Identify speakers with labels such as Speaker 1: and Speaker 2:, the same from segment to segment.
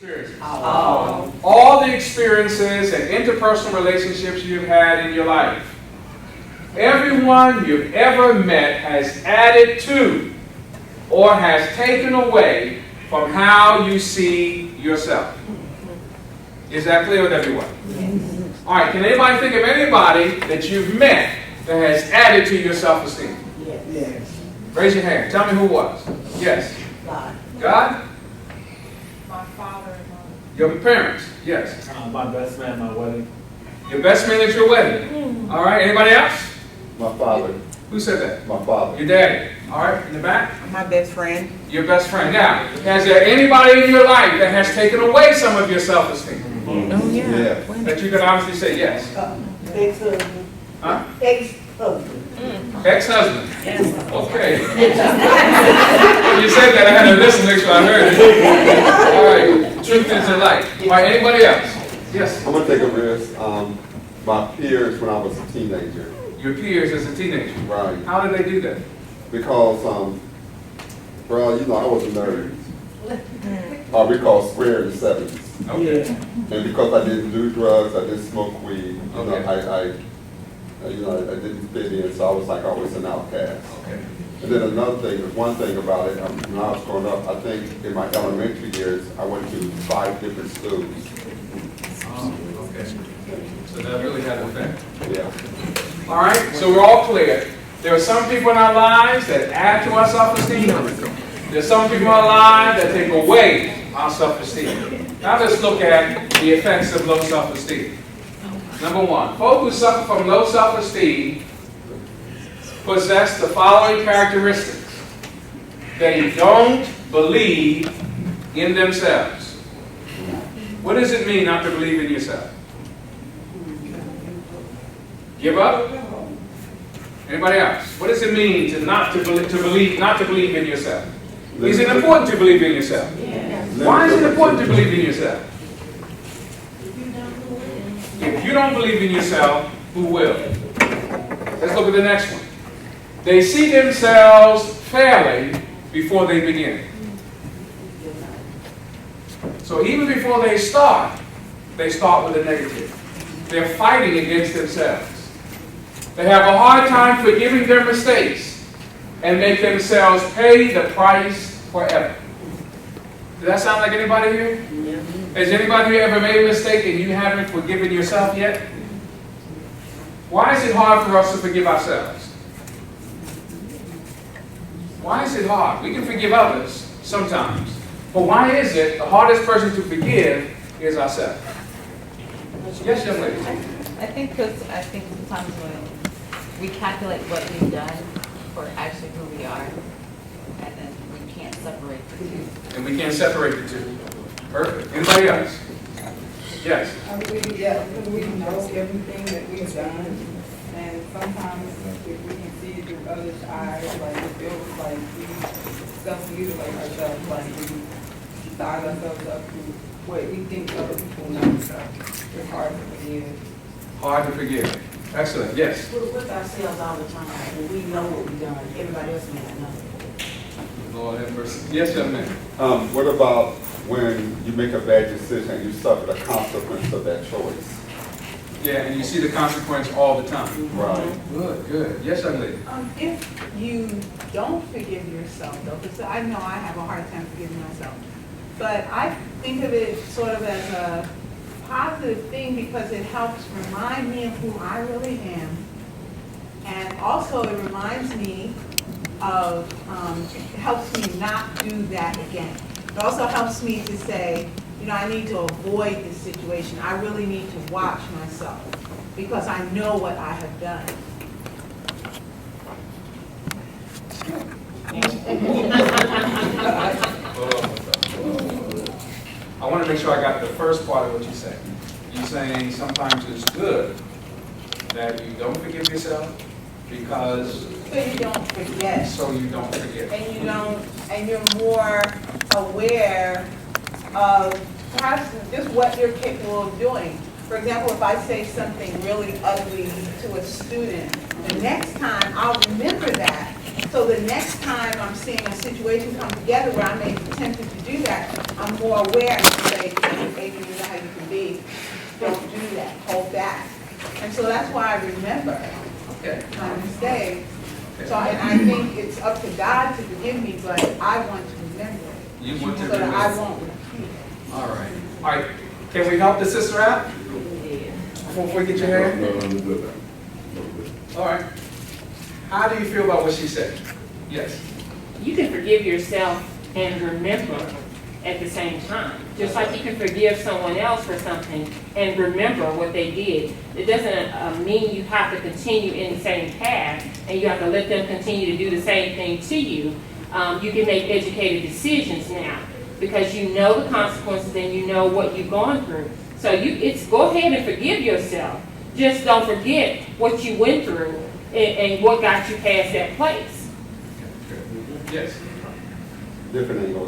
Speaker 1: All the experiences and interpersonal relationships you've had in your life. Everyone you've ever met has added to or has taken away from how you see yourself. Is that clear with everyone? Yes. All right, can anybody think of anybody that you've met that has added to your self-esteem?
Speaker 2: Yes.
Speaker 1: Raise your hand. Tell me who it was. Yes.
Speaker 2: God.
Speaker 1: God?
Speaker 3: My father and mother.
Speaker 1: Your parents? Yes.
Speaker 4: My best man at my wedding.
Speaker 1: Your best man at your wedding? All right, anybody else?
Speaker 5: My father.
Speaker 1: Who said that?
Speaker 5: My father.
Speaker 1: Your daddy. All right, in the back?
Speaker 2: My best friend.
Speaker 1: Your best friend. Now, has there anybody in your life that has taken away some of your self-esteem?
Speaker 2: Oh, yeah.
Speaker 5: Yeah.
Speaker 1: That you can honestly say yes?
Speaker 2: Ex-husband.
Speaker 1: Huh?
Speaker 2: Ex-husband.
Speaker 1: Ex-husband.
Speaker 2: Yes.
Speaker 1: Okay. When you said that, I had to listen to make sure I heard it. All right. Truth is in light. All right, anybody else? Yes.
Speaker 5: I'm going to take a risk. My peers when I was a teenager.
Speaker 1: Your peers as a teenager.
Speaker 5: Right.
Speaker 1: How did they do that?
Speaker 5: Because, well, you know, I was a nerd. We call square in the 70s.
Speaker 1: Okay.
Speaker 5: And because I didn't do drugs, I didn't smoke weed,
Speaker 1: Okay.
Speaker 5: I didn't fit in, so I was like always an outcast.
Speaker 1: Okay.
Speaker 5: And then another thing, one thing about it, when I was growing up, I think in my elementary years, I went to 5 different schools.
Speaker 1: Oh, okay. So that really had an effect.
Speaker 5: Yeah.
Speaker 1: All right, so we're all clear. There are some people in our lives that add to our self-esteem. There's some people in our lives that take away our self-esteem. Now let's look at the effects of low self-esteem. Number one, folks who suffer from low self-esteem possess the following characteristics. They don't believe in themselves. What does it mean not to believe in yourself? Give up? Anybody else? What does it mean to not to believe in yourself? Is it important to believe in yourself? Why is it important to believe in yourself? If you don't believe in yourself, who will? Let's look at the next one. They see themselves failing before they begin. So even before they start with a negative. They're fighting against themselves. They have a hard time forgiving their mistakes and make themselves pay the price forever. Does that sound like anybody here?
Speaker 2: Yeah.
Speaker 1: Has anybody here ever made a mistake and you haven't forgiven yourself yet? Why is it hard for us to forgive ourselves? Why is it hard? We can forgive others sometimes. But why is it the hardest person to forgive is ourselves? Yes, young lady.
Speaker 3: I think sometimes when we calculate what we've done for actually who we are, and then we can't separate the two.
Speaker 1: And we can't separate the two. Perfect. Anybody else? Yes.
Speaker 6: We know everything that we've done, and sometimes if we can see it through others' eyes, like it feels like we self-mutilate ourselves, like we size ourselves up to what we think other people know. So it's hard to forgive.
Speaker 1: Hard to forgive. Excellent. Yes.
Speaker 2: We're with ourselves all the time, and we know what we've done. Everybody else may not know.
Speaker 1: Lord have mercy. Yes, young man.
Speaker 5: What about when you make a bad decision and you suffer the consequence of that choice?
Speaker 1: Yeah, and you see the consequence all the time.
Speaker 5: Right.
Speaker 1: Good, good. Yes, young lady.
Speaker 3: If you don't forgive yourself, though, because I know I have a hard time forgiving myself, but I think of it sort of as a positive thing because it helps remind me of who I really am, and also it reminds me of, it helps me not do that again. It also helps me to say, you know, I need to avoid this situation. I really need to watch myself because I know what I have done.
Speaker 1: I want to make sure I got the first part of what you said. You're saying sometimes it's good that you don't forgive yourself because
Speaker 3: So you don't forget.
Speaker 1: so you don't forget.
Speaker 3: And you don't, and you're more aware of perhaps just what you're capable of doing. For example, if I say something really ugly to a student, the next time I'll remember that So the next time I'm seeing a situation come together where I may be tempted to do that, I'm more aware and say, maybe you know how you can be. Don't do that, hold back. And so that's why I remember
Speaker 1: Okay.
Speaker 3: my mistake. So and I think it's up to God to forgive me, but I want to remember it.
Speaker 1: You want to
Speaker 3: So that I
Speaker 1: remember.
Speaker 3: won't repeat it.
Speaker 1: All right. All right. Can we help the sister out? Before we get your hand?
Speaker 4: No, I'm good.
Speaker 1: All right. How do you feel about what she said? Yes.
Speaker 7: You can forgive yourself and remember at the same time. Just like you can forgive someone else for something and remember what they did. It doesn't mean you have to continue in the same path and you have to let them continue to do the same thing to you. You can make educated decisions now because you know the consequences and you know what you've gone through. So go ahead and forgive yourself. Just don't forget what you went through and what got you past that place.
Speaker 1: Yes.
Speaker 5: Different angle,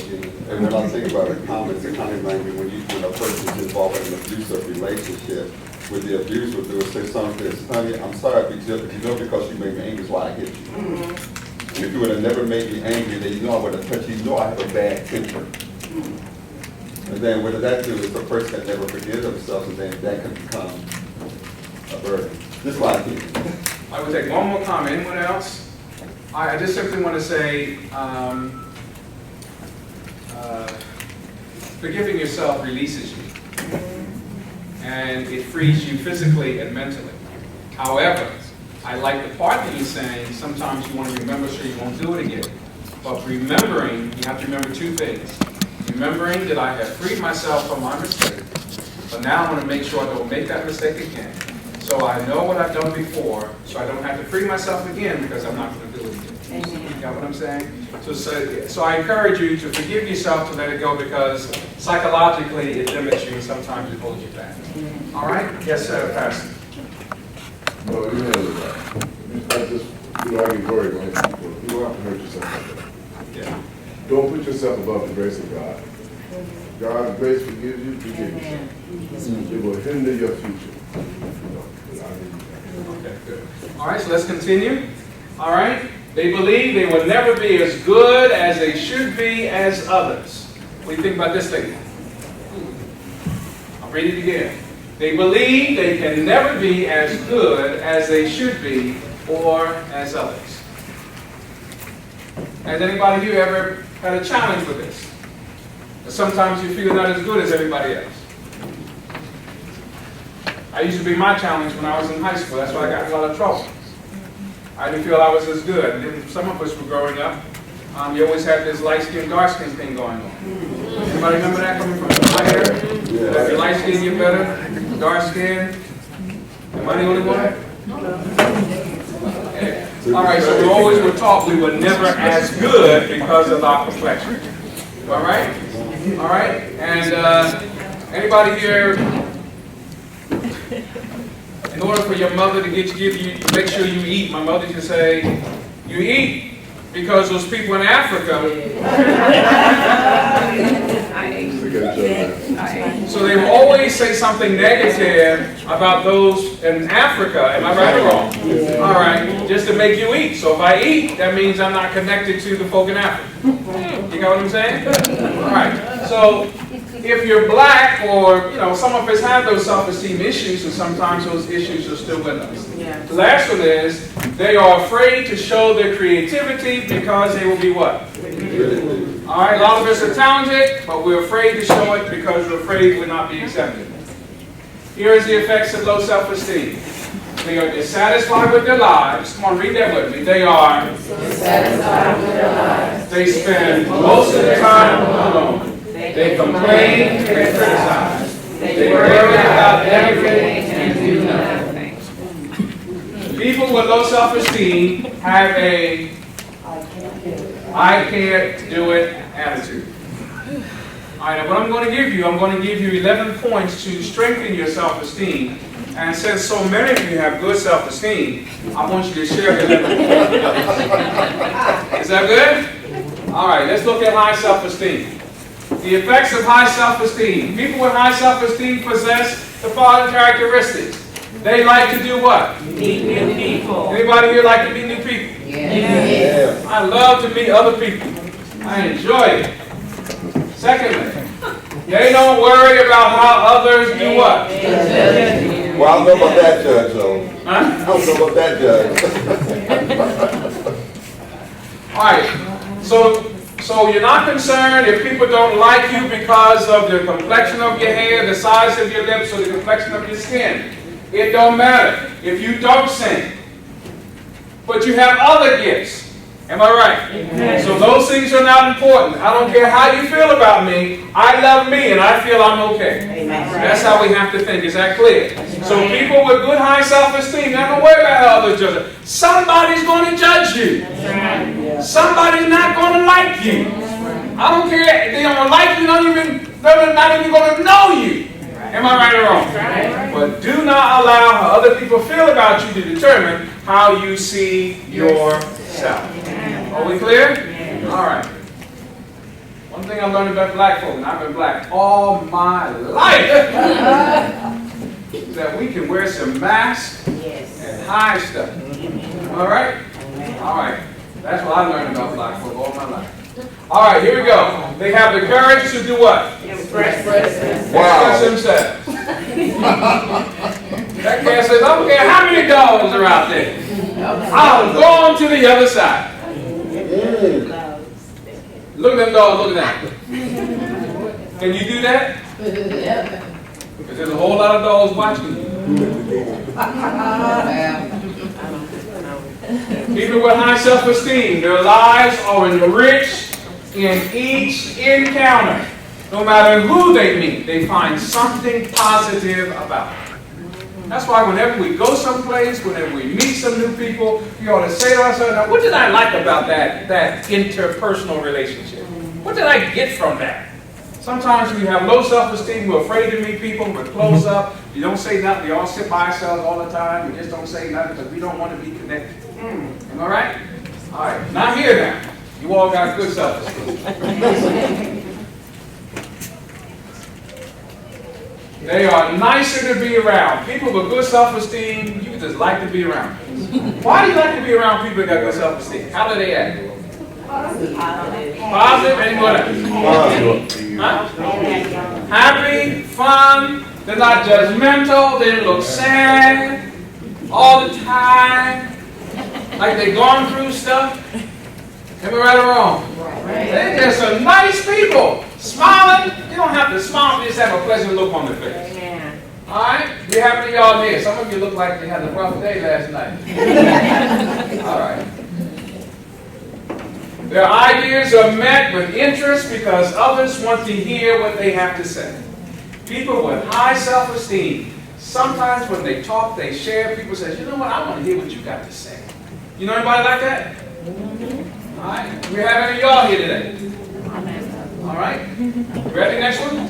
Speaker 5: and when I think about it, comments and kind of language, when a person's involved in an abusive relationship, with the abuser will say something, honey, I'm sorry, but you know because you made me angry is why I hit you. And if you would have never made me angry, then you know I would have touched you, you know I have a bad temper. And then what does that do is the person that never forgives themselves, and then that can become a burden. This is why I think.
Speaker 1: I would take one more comment. Anyone else? I just simply want to say, forgiving yourself releases you. And it frees you physically and mentally. However, I like the part that you're saying, sometimes you want to remember so you won't do it again. But remembering, you have to remember two things. Remembering that I have freed myself from my mistake, but now I want to make sure I don't make that mistake again. So I know what I've done before, so I don't have to free myself again because I'm not going to do it again. You got what I'm saying? So I encourage you to forgive yourself, to let it go, because psychologically it limits you and sometimes it holds you back. All right? Yes, sir, Pastor.
Speaker 4: No, you know that. I just, you know, I get worried when people, you don't have to hurt yourself like that.
Speaker 1: Yeah.
Speaker 4: Don't put yourself above the grace of God. God's grace forgives you, forgive yourself. It will hinder your future.
Speaker 1: Okay, good. All right, so let's continue. All right. They believe they will never be as good as they should be as others. What do you think about this statement? I'll read it again. They believe they can never be as good as they should be or as others. Has anybody here ever had a challenge with this? Sometimes you feel not as good as everybody else. I used to be my challenge when I was in high school. That's why I got in a lot of trouble. I didn't feel I was as good. And some of us were growing up. You always had this light skin, dark skin thing going on. Anybody remember that coming from my area? If you're light skin, you're better. Dark skin. Am I the only one? Okay. All right, so we always were taught we were never as good because of our complexion. All right? All right? And anybody here, in order for your mother to give you, make sure you eat, my mother used to say, you eat because those people in Africa, so they will always say something negative about those in Africa. Am I right or wrong? All right, just to make you eat. So if I eat, that means I'm not connected to the folk in Africa. You got what I'm saying? All right, so if you're black, or some of us have those self-esteem issues, and sometimes those issues are still with us.
Speaker 2: Yeah.
Speaker 1: The last one is they are afraid to show their creativity because they will be what? All right, a lot of us are talented, but we're afraid to show it because we're afraid we'll not be accepted. Here is the effects of low self-esteem. They are dissatisfied with their lives. Come on, read that with me. They are dissatisfied with their lives. They spend most of the time alone. They complain and criticize. They worry about everything and do nothing. People with low self-esteem have a I can't do it attitude. All right, what I'm going to give you 11 points to strengthen your self-esteem. And since so many of you have good self-esteem, I want you to share the 11 points. Is that good? All right, let's look at high self-esteem. The effects of high self-esteem. People with high self-esteem possess the following characteristics. They like to do what?
Speaker 2: Meet new people.
Speaker 1: Anybody here like to meet new people?
Speaker 2: Yeah.
Speaker 5: Yeah.
Speaker 1: I love to meet other people. I enjoy it. Secondly, they don't worry about how others do what?
Speaker 5: Well, I don't know about that judge, though.
Speaker 1: Huh?
Speaker 5: I don't know about that judge.
Speaker 1: All right. So you're not concerned if people don't like you because of the complexion of your hair, the size of your lips, or the complexion of your skin. It don't matter if you don't sing. But you have other gifts. Am I right? Amen. So those things are not important. I don't care how you feel about me. I love me and I feel I'm okay.
Speaker 2: Amen.
Speaker 1: That's how we have to think. Is that clear? So people with good high self-esteem, they're not going to worry about how others judge you. Somebody's going to judge you. Somebody's not going to like you. I don't care if they don't like you, they're not even going to know you. Am I right or wrong? But do not allow how other people feel about you to determine how you see yourself. Are we clear? All right. One thing I learned about black folk, and I've been black all my life, is that we can wear some masks and hide stuff. All right? All right. That's what I learned about black folk all my life. All right, here we go. They have the courage to do what? Express themselves. That cat says, I don't care how many dogs are out there. I'll go on to the other side. Look at them dogs, look at that. Can you do that? Because there's a whole lot of dogs watching you. People with high self-esteem, their lives are enriched in each encounter. No matter who they meet, they find something positive about it. That's why whenever we go someplace, whenever we meet some new people, we ought to say to ourselves, now, what did I like about that interpersonal relationship? What did I get from that? Sometimes we have low self-esteem, we're afraid to meet people, we're close up, you don't say nothing, we all sit by ourselves all the time, we just don't say nothing because we don't want to be connected. Am I right? All right, not here now. You all got good self-esteem. They are nicer to be around. People with good self-esteem, you just like to be around. Why do you like to be around people that got good self-esteem? How do they act? Positive and what else? Huh? Happy, fun, they're not judgmental, they don't look sad all the time, like they're going through stuff. Am I right or wrong? They're just some nice people. Smiling, you don't have to smile, you just have a pleasant look on their face.
Speaker 7: Amen.
Speaker 1: Alright? Be happy y'all here. Some of you look like you had a rough day last night. Alright. Their ideas are met with interest because others want to hear what they have to say. People with high self-esteem, sometimes when they talk, they share, people say, you know what, I want to hear what you got to say. You know anybody like that? Alright. We have any of y'all here today? Alright. Ready? Next one?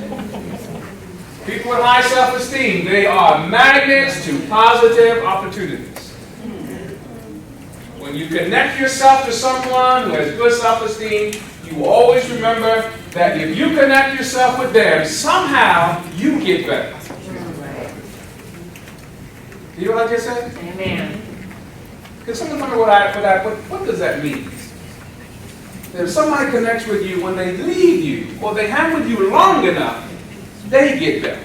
Speaker 1: People with high self-esteem, they are magnets to positive opportunities. When you connect yourself to someone who has good self-esteem, you will always remember that if you connect yourself with them, somehow you get better. Do you know what I just said?
Speaker 7: Amen.
Speaker 1: Can someone tell me what does that mean? If somebody connects with you, when they leave you, or they hang with you long enough, they get better.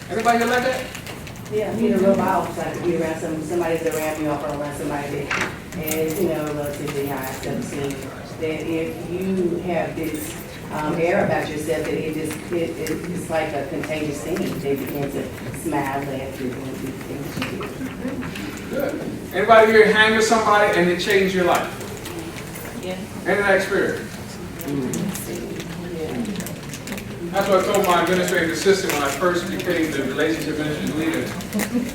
Speaker 1: Everybody here like that?
Speaker 2: Yeah, you know, real out, like to be around somebody's around me or around somebody that is, you know, relatively high self-esteem. That if you have this air about yourself, that it's like a contagious thing. They begin to smile, laugh, and do things that you do.
Speaker 1: Good. Anybody here hang with somebody and it changed your life?
Speaker 2: Yeah.
Speaker 1: Any of that experience? That's what I told my administrative assistant when I first became the relationship ministry leader.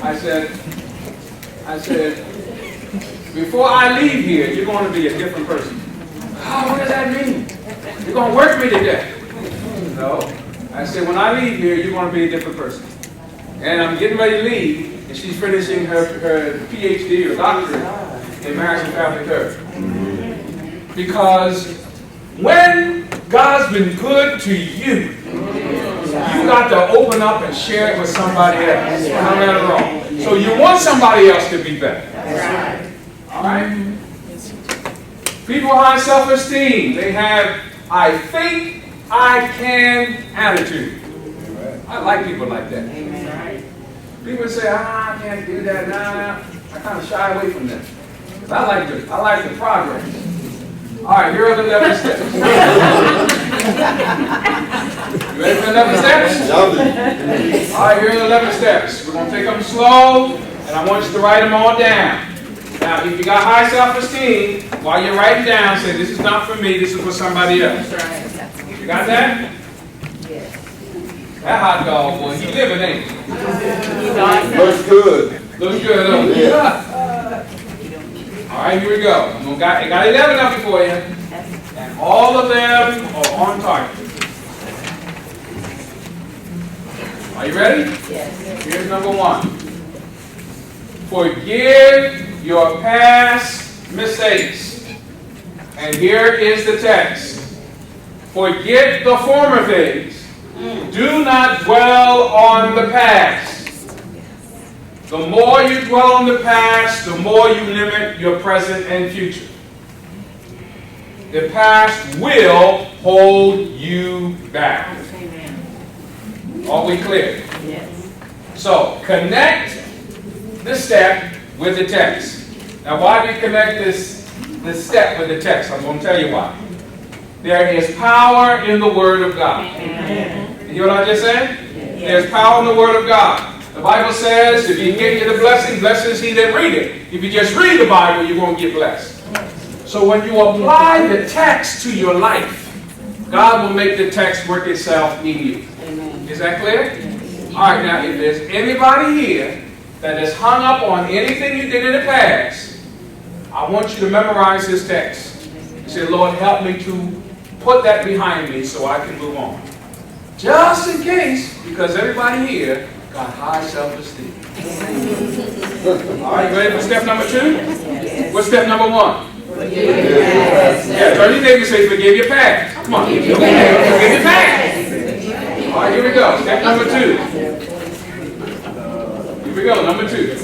Speaker 1: I said, before I leave here, you're going to be a different person. Oh, what does that mean? You're going to work me to death. No. I said, when I leave here, you're going to be a different person. And I'm getting ready to leave, and she's finishing her PhD or doctorate in marriage and family therapy. Because when God's been good to you, You got to open up and share it with somebody else. No matter wrong. So you want somebody else to be better. All right? People with high self-esteem, they have I think I can attitude. I like people like that. People say, I can't do that. Nah. I kind of shy away from that. I like the progress. All right, here are the 11 steps. You ready for the 11 steps? All right, here are the 11 steps. We're going to take them slow, and I want you to write them all down. Now, if you got high self-esteem, while you're writing down, say, this is not for me, this is for somebody else. You got that?
Speaker 2: Yes.
Speaker 1: That hot dog, boy, he living, ain't he?
Speaker 5: Looks good.
Speaker 1: Looks good, don't it?
Speaker 5: Yeah.
Speaker 1: All right, here we go. I got 11 up for you, and all of them are on target. Are you ready?
Speaker 2: Yes.
Speaker 1: Here's number 1. Forgive your past mistakes. And here is the text. Forget the former things. Do not dwell on the past. The more you dwell on the past, the more you limit your present and future. The past will hold you back. Are we clear?
Speaker 2: Yes.
Speaker 1: So, connect the step with the text. Now, why do you connect this step with the text? I'm going to tell you why. There is power in the Word of God. You hear what I just said? There's power in the Word of God. The Bible says, if you get you the blessing, blessed is he that readeth. If you just read the Bible, you're going to get blessed. So when you apply the text to your life, God will make the text work itself in you. Is that clear? All right, now, if there's anybody here that is hung up on anything you did in the past, I want you to memorize this text. You say, Lord, help me to put that behind me so I can move on. Just in case, because everybody here got high self-esteem. All right, you ready for step number 2? What's step number 1? Yeah, turn your neighbor and say, forgive your past. Come on. Forgive your past. All right, here we go. Step number 2. Here we go, number 2.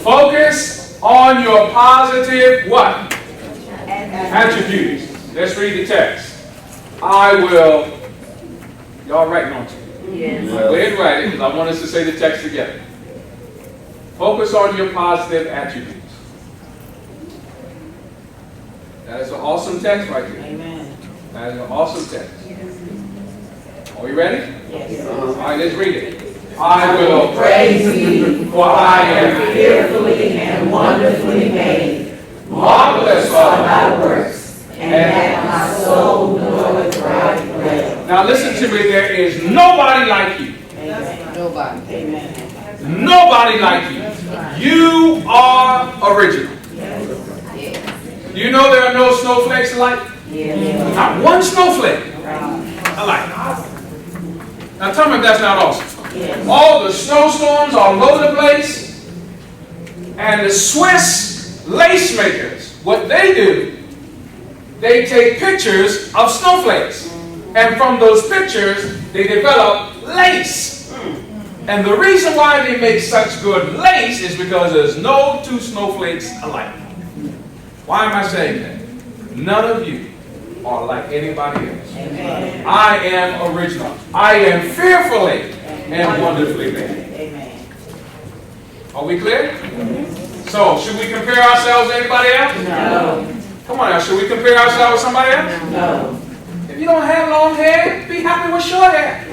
Speaker 1: Focus on your positive what? Attributes. Let's read the text. I will. Y'all writing on it?
Speaker 2: Yes.
Speaker 1: Go ahead and write it, because I want us to say the text together. Focus on your positive attributes. That is an awesome text right there.
Speaker 2: Amen.
Speaker 1: That is an awesome text. Are we ready?
Speaker 2: Yes.
Speaker 1: All right, let's read it. I will
Speaker 2: Praise you,
Speaker 1: for I am
Speaker 2: fearfully and wonderfully made.
Speaker 1: marvelous
Speaker 2: Are
Speaker 1: are
Speaker 2: thy works, and that my soul knoweth right well.
Speaker 1: Now listen to me, there is nobody like you.
Speaker 2: Amen. Nobody. Amen.
Speaker 1: Nobody like you. You are original.
Speaker 2: Yes.
Speaker 1: Do you know there are no snowflakes alike?
Speaker 2: Yes.
Speaker 1: Not one snowflake alike. Now tell me if that's not awesome.
Speaker 2: Yes.
Speaker 1: All the snowstorms all over the place, and the Swiss lace makers, what they do, they take pictures of snowflakes, and from those pictures they develop lace. And the reason why they make such good lace is because there's no two snowflakes alike. Why am I saying that? None of you are like anybody else.
Speaker 2: Amen.
Speaker 1: I am original. I am fearfully and wonderfully made.
Speaker 2: Amen.
Speaker 1: Are we clear? So, should we compare ourselves to anybody else?
Speaker 2: No.
Speaker 1: Come on now, should we compare ourselves with somebody else?
Speaker 2: No.
Speaker 1: If you don't have long hair, be happy with short hair.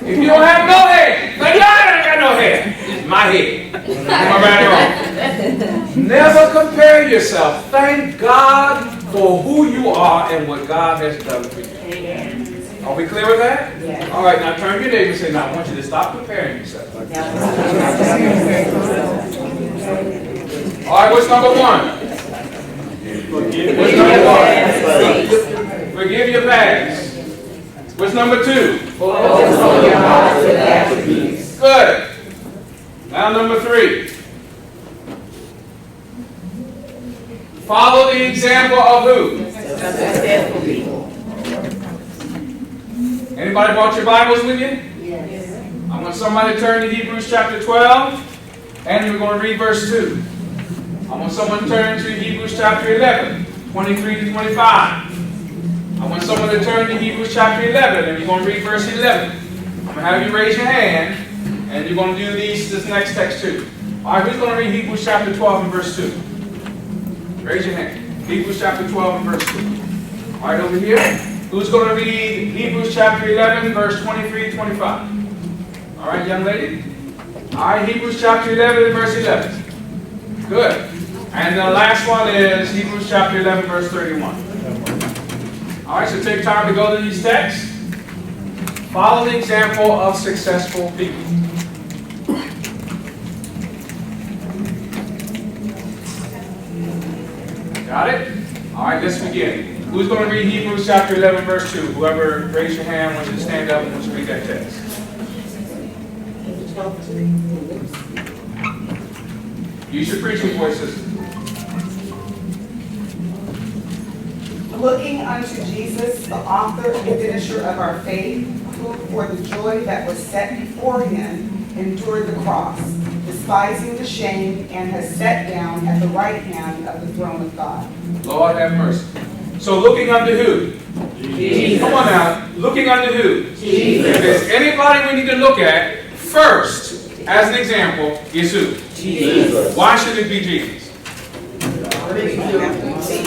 Speaker 1: If you don't have no hair, say, yeah, I ain't got no hair. It's my head. Am I right or wrong? Never compare yourself. Thank God for who you are and what God has done for you.
Speaker 2: Amen.
Speaker 1: Are we clear with that?
Speaker 2: Yes.
Speaker 1: All right, now turn to your neighbor and say, now I want you to stop comparing yourself. All right, what's number 1? What's number 1? Forgive your past. What's number 2?
Speaker 2: Focus on your positive attributes.
Speaker 1: Good. Now number 3. Follow the example of who?
Speaker 2: Successful people.
Speaker 1: Anybody brought your Bibles with you?
Speaker 2: Yes.
Speaker 1: I want somebody to turn to Hebrews chapter 12, and we're going to read verse 2. I want someone to turn to Hebrews chapter 11, 23 to 25. I want someone to turn to Hebrews chapter 11, and you're going to read verse 11. I'm going to have you raise your hand, and you're going to do this next text too. All right, who's going to read Hebrews chapter 12 and verse 2? Raise your hand. Hebrews chapter 12 and verse 2. All right, over here. Who's going to read Hebrews chapter 11, verse 23 to 25? All right, young lady. All right, Hebrews chapter 11 and verse 11. Good. And the last one is Hebrews chapter 11, verse 31. All right, so take time to go to these texts. Follow the example of successful people. Got it? All right, let's begin. Who's going to read Hebrews chapter 11, verse 2? Whoever raise your hand wants you to stand up and wants to read that text. Use your preaching voice, sister.
Speaker 8: Looking unto Jesus, the author and finisher of our faith, who for the joy that was set before him endured the cross, despising the shame, and has sat down at the right hand of the throne of God.
Speaker 1: Lord have mercy. So looking unto who? Jesus. Come on now. Looking unto who? Jesus. If there's anybody we need to look at first, as an example, is who? Jesus. Why should it be Jesus?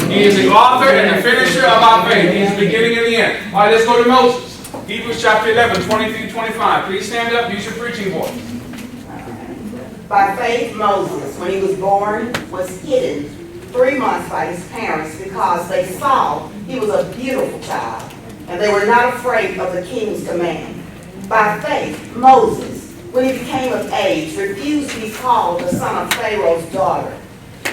Speaker 1: He is the author and the finisher of our faith. He is the beginning and the end. All right, let's go to Moses. Hebrews chapter 11, 23 to 25. Please stand up. Use your preaching voice.
Speaker 9: By faith, Moses, when he was born, was hidden 3 months by his parents because they saw he was a beautiful child, and they were not afraid of the king's command. By faith, Moses, when he became of age, refused to be called the son of Pharaoh's daughter,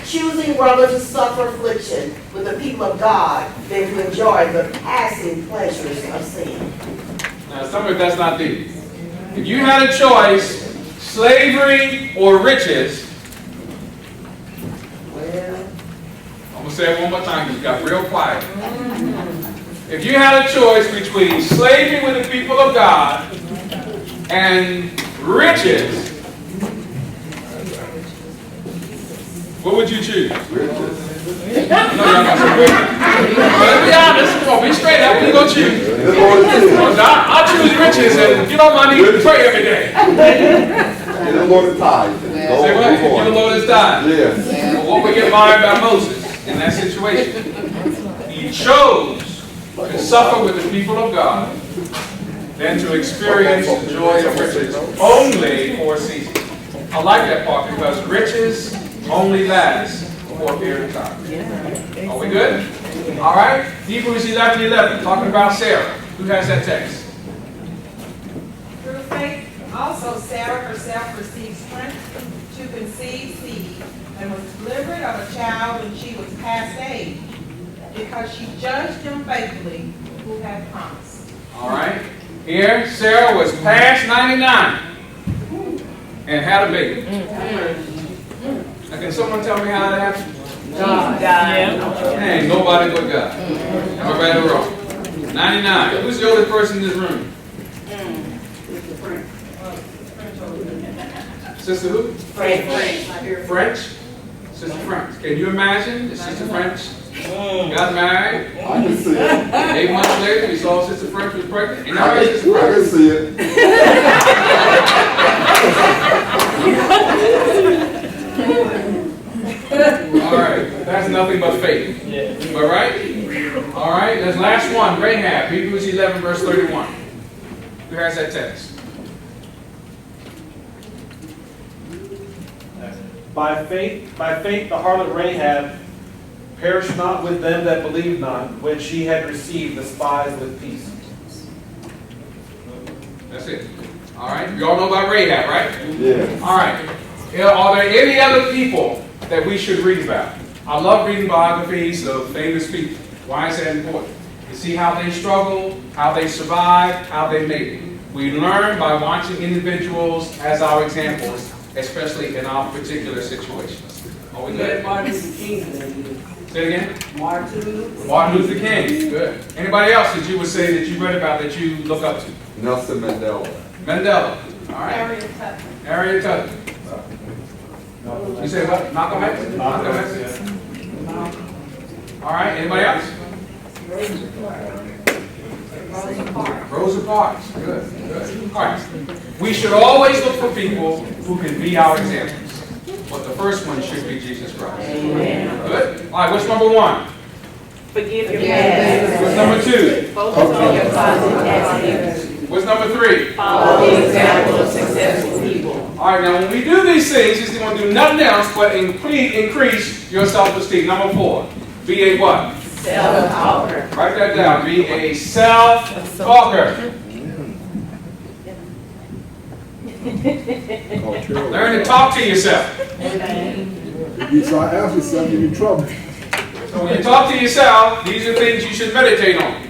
Speaker 9: choosing rather to suffer affliction with the people of God than to enjoy the passing pleasures of sin.
Speaker 1: Now, some of that's not deep. If you had a choice, slavery or riches, I'm going to say it one more time because it got real quiet. If you had a choice between slavery with the people of God and riches, what would you choose? Riches. No, y'all not so good. Let's be honest. Come on, be straight up. What you gonna choose? I'll choose riches, and you know my need to pray every day.
Speaker 5: Get the Lord tithe.
Speaker 1: Say what? Get the Lord his tithe.
Speaker 5: Yes.
Speaker 1: Well, what we get admired by Moses in that situation, he chose to suffer with the people of God than to experience the joy of riches only for a season. I like that part because riches only last for a period of time. Are we good? All right. Hebrews 11:11, talking about Sarah. Who has that text?
Speaker 10: Through faith, also Sarah herself received strength to conceive seed and was delivered of a child when she was past age, because she judged him faithfully who had promised.
Speaker 1: All right. Here, Sarah was past 99 and had a baby. Now, can someone tell me how that happened?
Speaker 7: God.
Speaker 1: Ain't nobody but God. Am I right or wrong? 99. Who's the oldest person in this room? Sister who? French. Sister French. Can you imagine if Sister French got married?
Speaker 5: I can see it.
Speaker 1: 8 months later, we saw Sister French was pregnant. And now
Speaker 5: I
Speaker 1: Sister
Speaker 5: can
Speaker 1: French.
Speaker 5: see it.
Speaker 1: All right, that's nothing but faith. All right? All right, this last one, Rahab, Hebrews 11, verse 31. Who has that text?
Speaker 11: By faith, the harlot Rahab perished not with them that believed not, when she had received the spies with peace.
Speaker 1: That's it. All right, you all know about Rahab, right?
Speaker 5: Yeah.
Speaker 1: All right. Are there any other people that we should read about? I love reading biographies of famous people. Why is that important? To see how they struggled, how they survived, how they made it. We learn by watching individuals as our examples, especially in our particular situations. Are we good?
Speaker 6: Martin Luther King today.
Speaker 1: Say it again.
Speaker 6: Martin
Speaker 1: Luther King. Good. Anybody else that you would say that you read about that you look up to?
Speaker 5: Nelson Mandela.
Speaker 1: Mandela. All right.
Speaker 3: Harriet Tubman.
Speaker 1: Harriet Tubman. You say what? Malcolm X? Malcolm X. All right. Anybody else? Rosa Parks. Good. Good. All right. We should always look for people who can be our examples. But the first one should be Jesus Christ.
Speaker 2: Amen.
Speaker 1: Good. All right. What's number one?
Speaker 7: Forgive your
Speaker 2: Yes.
Speaker 1: What's number two?
Speaker 7: Focus on your positive
Speaker 1: What's number three?
Speaker 7: Follow the example of successful people.
Speaker 1: All right, now when we do these things, it's going to do nothing else but increase your self-esteem. Number four, be a what?
Speaker 7: Self-talker.
Speaker 1: Write that down. Be a self-talker. Learn to talk to yourself.
Speaker 4: If you try to ask yourself, you're in trouble.
Speaker 1: So when you talk to yourself, these are things you should meditate on.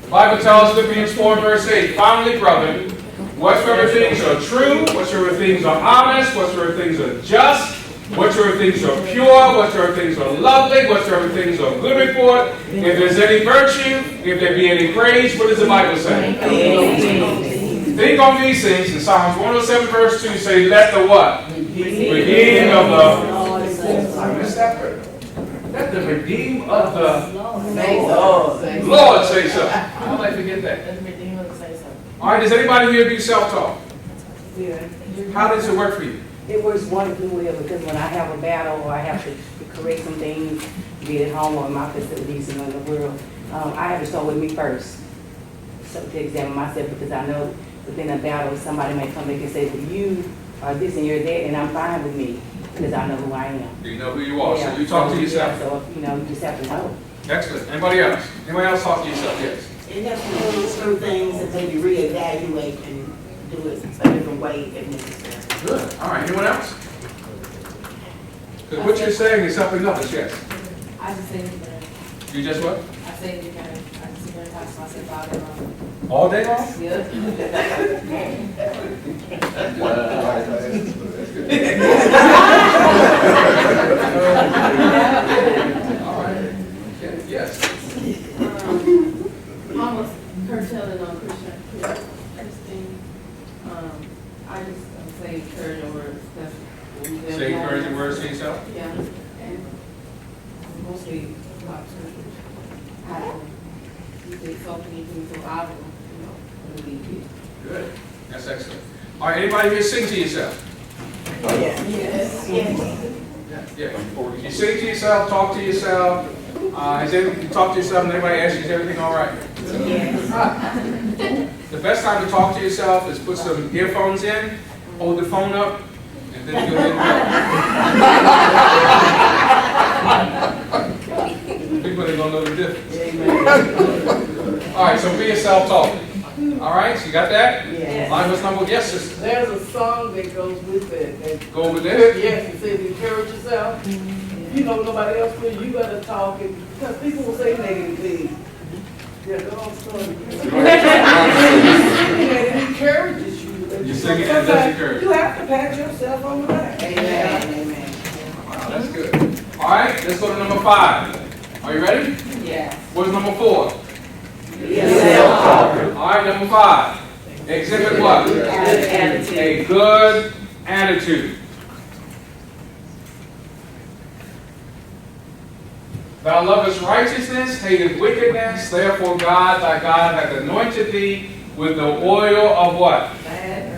Speaker 1: The Bible tells Philippians 4 verse 8, finally, brethren, whatsoever things are true, whatsoever things are honest, whatsoever things are just, whatsoever things are pure, whatsoever things are lovely, whatsoever things are good report, if there's any virtue, if there be any praise, what does the Bible say? Think on these things. In Psalms 107 verse 2 say, let the what? Redeemed of the... I missed that word. Let the redeemed of the Lord say so. How did I forget that? All right, does anybody here do self-talk?
Speaker 2: Yeah.
Speaker 1: How does it work for you?
Speaker 2: It works wonderfully well because when I have a battle or I have to correct some things, be it at home or in my facilities and in the world, I have to start with me first. So to examine myself because I know within a battle somebody may come back and say, well, you are this and you're that, and I'm fine with me because I know who I am.
Speaker 1: You know who you are,
Speaker 2: Yeah.
Speaker 1: so you talk to
Speaker 2: Yeah,
Speaker 1: yourself.
Speaker 2: so, you know, you just have to know.
Speaker 1: Excellent. Anybody else? Anybody else talk to yourself? Yes.
Speaker 9: It helps you do some things and maybe reevaluate and do it a different way if necessary.
Speaker 1: Good. All right. Anyone else? Because what you're saying is helping others, yes.
Speaker 6: I just say it.
Speaker 1: You just what?
Speaker 6: I say it again. I just say it. I say it all day long.
Speaker 1: All day long?
Speaker 6: Yeah.
Speaker 1: All right. Yes.
Speaker 12: Almost curtailing on Christian. I just say encouraging words. That's
Speaker 1: Say encouraging words to yourself.
Speaker 12: Yeah, and mostly about church. I say something you can so I will, believe it.
Speaker 1: Good. That's excellent. All right. Anybody here sing to yourself?
Speaker 12: Yes.
Speaker 1: Yeah. You sing to yourself, talk to yourself. You talk to yourself and everybody asks you, is everything all right?
Speaker 2: Yes.
Speaker 1: The best time to talk to yourself is put some earphones in, hold the phone up, and then go ahead and go. People ain't gonna know the difference. All right, so be a self-talker. All right, so you got that?
Speaker 2: Yes.
Speaker 1: Line was number, yes, sister.
Speaker 6: There's a song that goes with it.
Speaker 1: Go with this.
Speaker 6: Yes, it says encourage yourself. If you know nobody else will, you gotta talk it because people will say negative things. Yeah, go on, start. And it encourages you.
Speaker 1: You sing it and it does encourage.
Speaker 6: You have to pat yourself on the back.
Speaker 2: Amen.
Speaker 1: Wow, that's good. All right, let's go to number 5. Are you ready?
Speaker 2: Yes.
Speaker 1: What's number 4?
Speaker 2: Self-talker.
Speaker 1: All right, number 5. Exhibit what?
Speaker 2: Good attitude.
Speaker 1: A good attitude. Thou lovest righteousness, hateth wickedness, therefore God, thy God, hath anointed thee with the oil of what?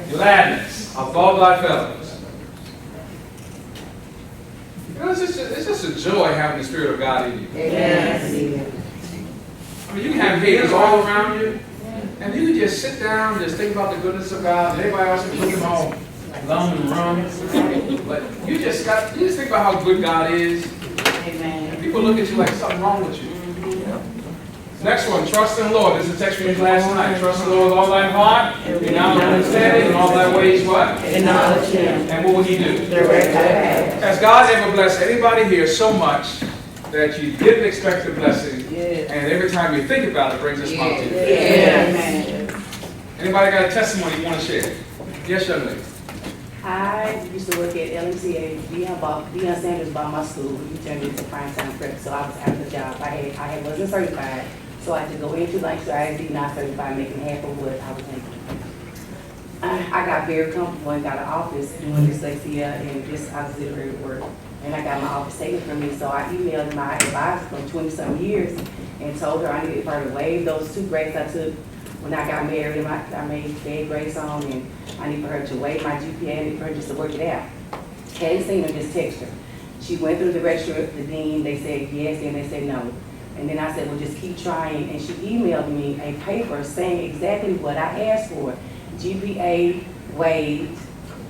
Speaker 1: Gladness above thy fellows. You know, it's just a joy having the Spirit of God in you.
Speaker 2: Yes.
Speaker 1: I mean, you can have haters all around you, and you can just sit down and just think about the goodness of God, and everybody else is looking all glum and rum. But you just think about how good God is.
Speaker 2: Amen.
Speaker 1: People look at you like something wrong with you. Next one, trust in the Lord. This is a text we used last night. Trust in the Lord with all thy heart, and all thy understanding, and all thy ways what?
Speaker 2: Acknowledge Him.
Speaker 1: And what will He do?
Speaker 2: Direct thy path.
Speaker 1: Has God ever blessed anybody here so much that you didn't expect the blessing, and every time you think about it, brings a smile to you?
Speaker 2: Amen.
Speaker 1: Anybody got a testimony you want to share? Yes, young lady.
Speaker 2: I used to work at LMCA. Deion Sanders bought my school. He turned it into primetime prep, so I was out of the job. I wasn't certified, so I had to go into lunch. So I did not certified, making half of what I was making. I got very comfortable and got an office doing dyslexia and just auxiliary work. And I got my office taken from me, so I emailed my advisor from 20-some years and told her I needed for her to waive those 2 grades I took when I got married and I made bad grades on, and I need for her to waive my GPA, I need for her just to work it out. Hadn't seen her, just text her. She went through the registrar, the dean, they said yes, and they said no. And then I said, well, just keep trying, and she emailed me a paper saying exactly what I asked for. GPA waived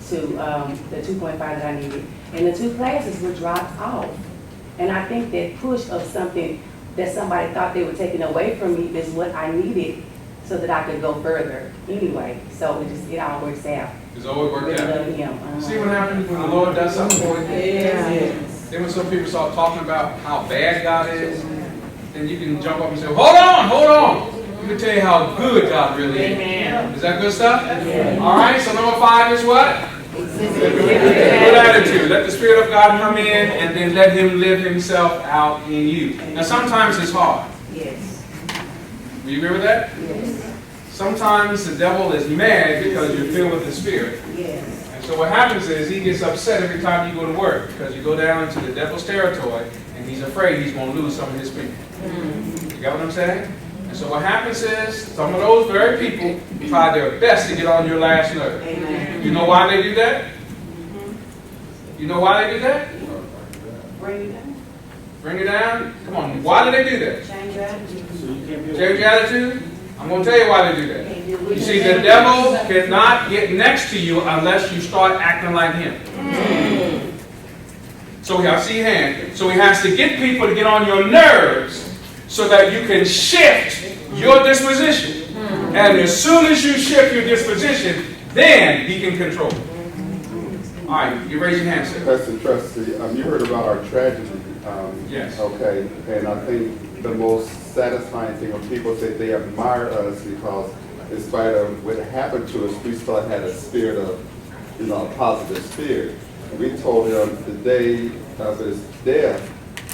Speaker 2: to the 2.5 that I needed, and the 2 classes were dropped off. And I think that push of something that somebody thought they were taking away from me is what I needed so that I could go further anyway. So it all works out.
Speaker 1: It's always worked out.
Speaker 2: Love him.
Speaker 1: See what happens when the Lord does something for you? Then when some people start talking about how bad God is, then you can jump up and say, hold on. Let me tell you how good God really is.
Speaker 7: Amen.
Speaker 1: Is that good stuff? All right, so number 5 is what? Good attitude. Let the Spirit of God come in and then let Him live Himself out in you. Now sometimes it's hard.
Speaker 2: Yes.
Speaker 1: Do you agree with that?
Speaker 2: Yes.
Speaker 1: Sometimes the devil is mad because you're filled with the Spirit.
Speaker 2: Yes.
Speaker 1: And so what happens is he gets upset every time you go to work because you go down into the devil's territory and he's afraid he's going to lose some of his people. You got what I'm saying? And so what happens is some of those very people try their best to get on your last nerve.
Speaker 2: Amen.
Speaker 1: You know why they do that? You know why they do that?
Speaker 2: Bring it down.
Speaker 1: Bring it down? Come on. Why do they do that?
Speaker 2: Change your attitude.
Speaker 1: Change your attitude? I'm going to tell you why they do that. You see, the devil cannot get next to you unless you start acting like him. So I see your hand. So he has to get people to get on your nerves so that you can shift your disposition. And as soon as you shift your disposition, then he can control it. All right, you raise your hand, sir.
Speaker 5: Pastor Trusty, you heard about our tragedy.
Speaker 1: Yes.
Speaker 5: Okay, and I think the most satisfying thing when people say they admire us because in spite of what happened to us, we still had a spirit of, a positive spirit. And we told him the day of his death,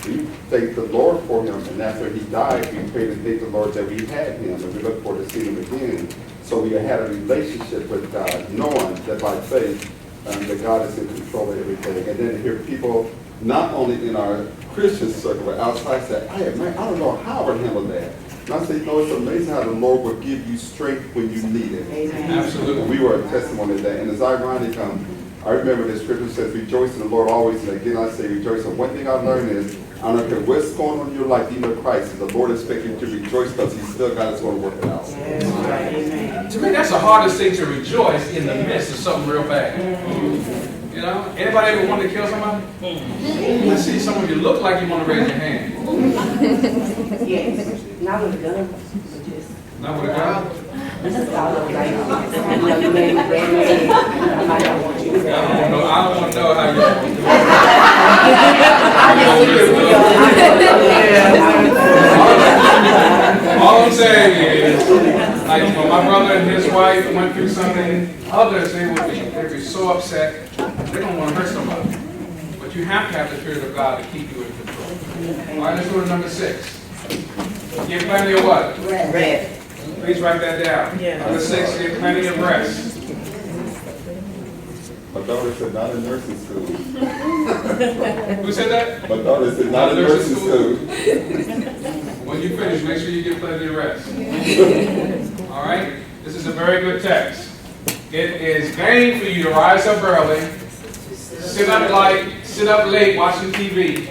Speaker 5: we thanked the Lord for him, and after he died, we prayed and thanked the Lord that we had him, and we look forward to seeing him again. So we had a relationship with God, knowing that by faith, that God is in control of everything. And then to hear people, not only in our Christian circle, but outside, say, I don't know how I would handle that. And I say, it's amazing how the Lord will give you strength when you need it.
Speaker 2: Amen.
Speaker 1: Absolutely.
Speaker 5: We were a testimony of that. And it's ironic, I remember the scripture says, rejoice in the Lord always. And again, I say rejoice. And one thing I've learned is, I don't care what's going on in your life, even in Christ, the Lord expects you to rejoice because He's still got His going to work it out.
Speaker 2: Yes. Amen.
Speaker 1: To me, that's the hardest thing, to rejoice in the midst of something real bad. You know? Anybody ever want to kill somebody? I see some of you look like you want to raise your hand.
Speaker 2: Yes. Not with a gun, but just.
Speaker 1: Not with a gun?
Speaker 2: Just all over like, you made me bad. I might not want you to.
Speaker 1: I don't want to know how you want to do it. All I'm saying is, like when my brother and his wife went through something, others, they'd be so upset, they don't want to hurt somebody. But you have to have the Spirit of God to keep you in control. All right, let's go to number 6. Give plenty of what?
Speaker 2: Red.
Speaker 1: Please write that down. Number 6, give plenty of rest.
Speaker 5: My daughter said, not in nursing school.
Speaker 1: Who said that?
Speaker 5: My daughter said, not in nursing school.
Speaker 1: When you finish, make sure you get plenty of rest. All right? This is a very good text. It is vain for you to rise up early, sit up late watching TV,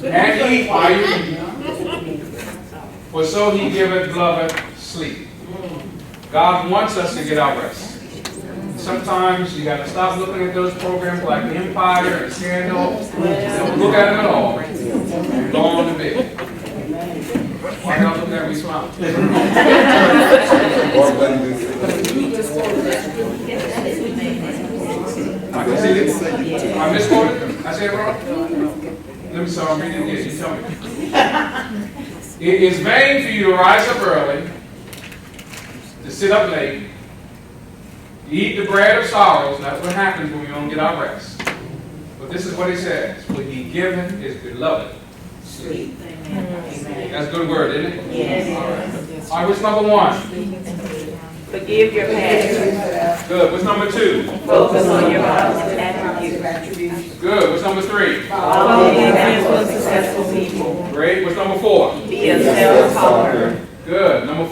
Speaker 1: and eat while you eat. For so he giveth beloved sleep. God wants us to get our rest. Sometimes you got to stop looking at those programs like Empire and Scandal. Don't look at them at all. And go on to bed. Why not look at me smile? I can see it. I misquoted? I said it wrong? Let me see. I'm reading it again. You tell me. It is vain for you to rise up early, to sit up late. Eat the bread of sorrows, and that's what happens when we don't get our rest. But this is what he says. What he given is beloved.
Speaker 9: Sweet.
Speaker 1: That's a good word, isn't it?
Speaker 9: Yes.
Speaker 1: All right, what's number 1?
Speaker 7: Forgive your past.
Speaker 1: Good. What's number 2?
Speaker 7: Focus on your positive attributes.
Speaker 1: Good. What's number 3?
Speaker 7: Follow the example of successful people.
Speaker 1: Great. What's number 4?
Speaker 7: Be a self-talker.
Speaker 1: Good. Number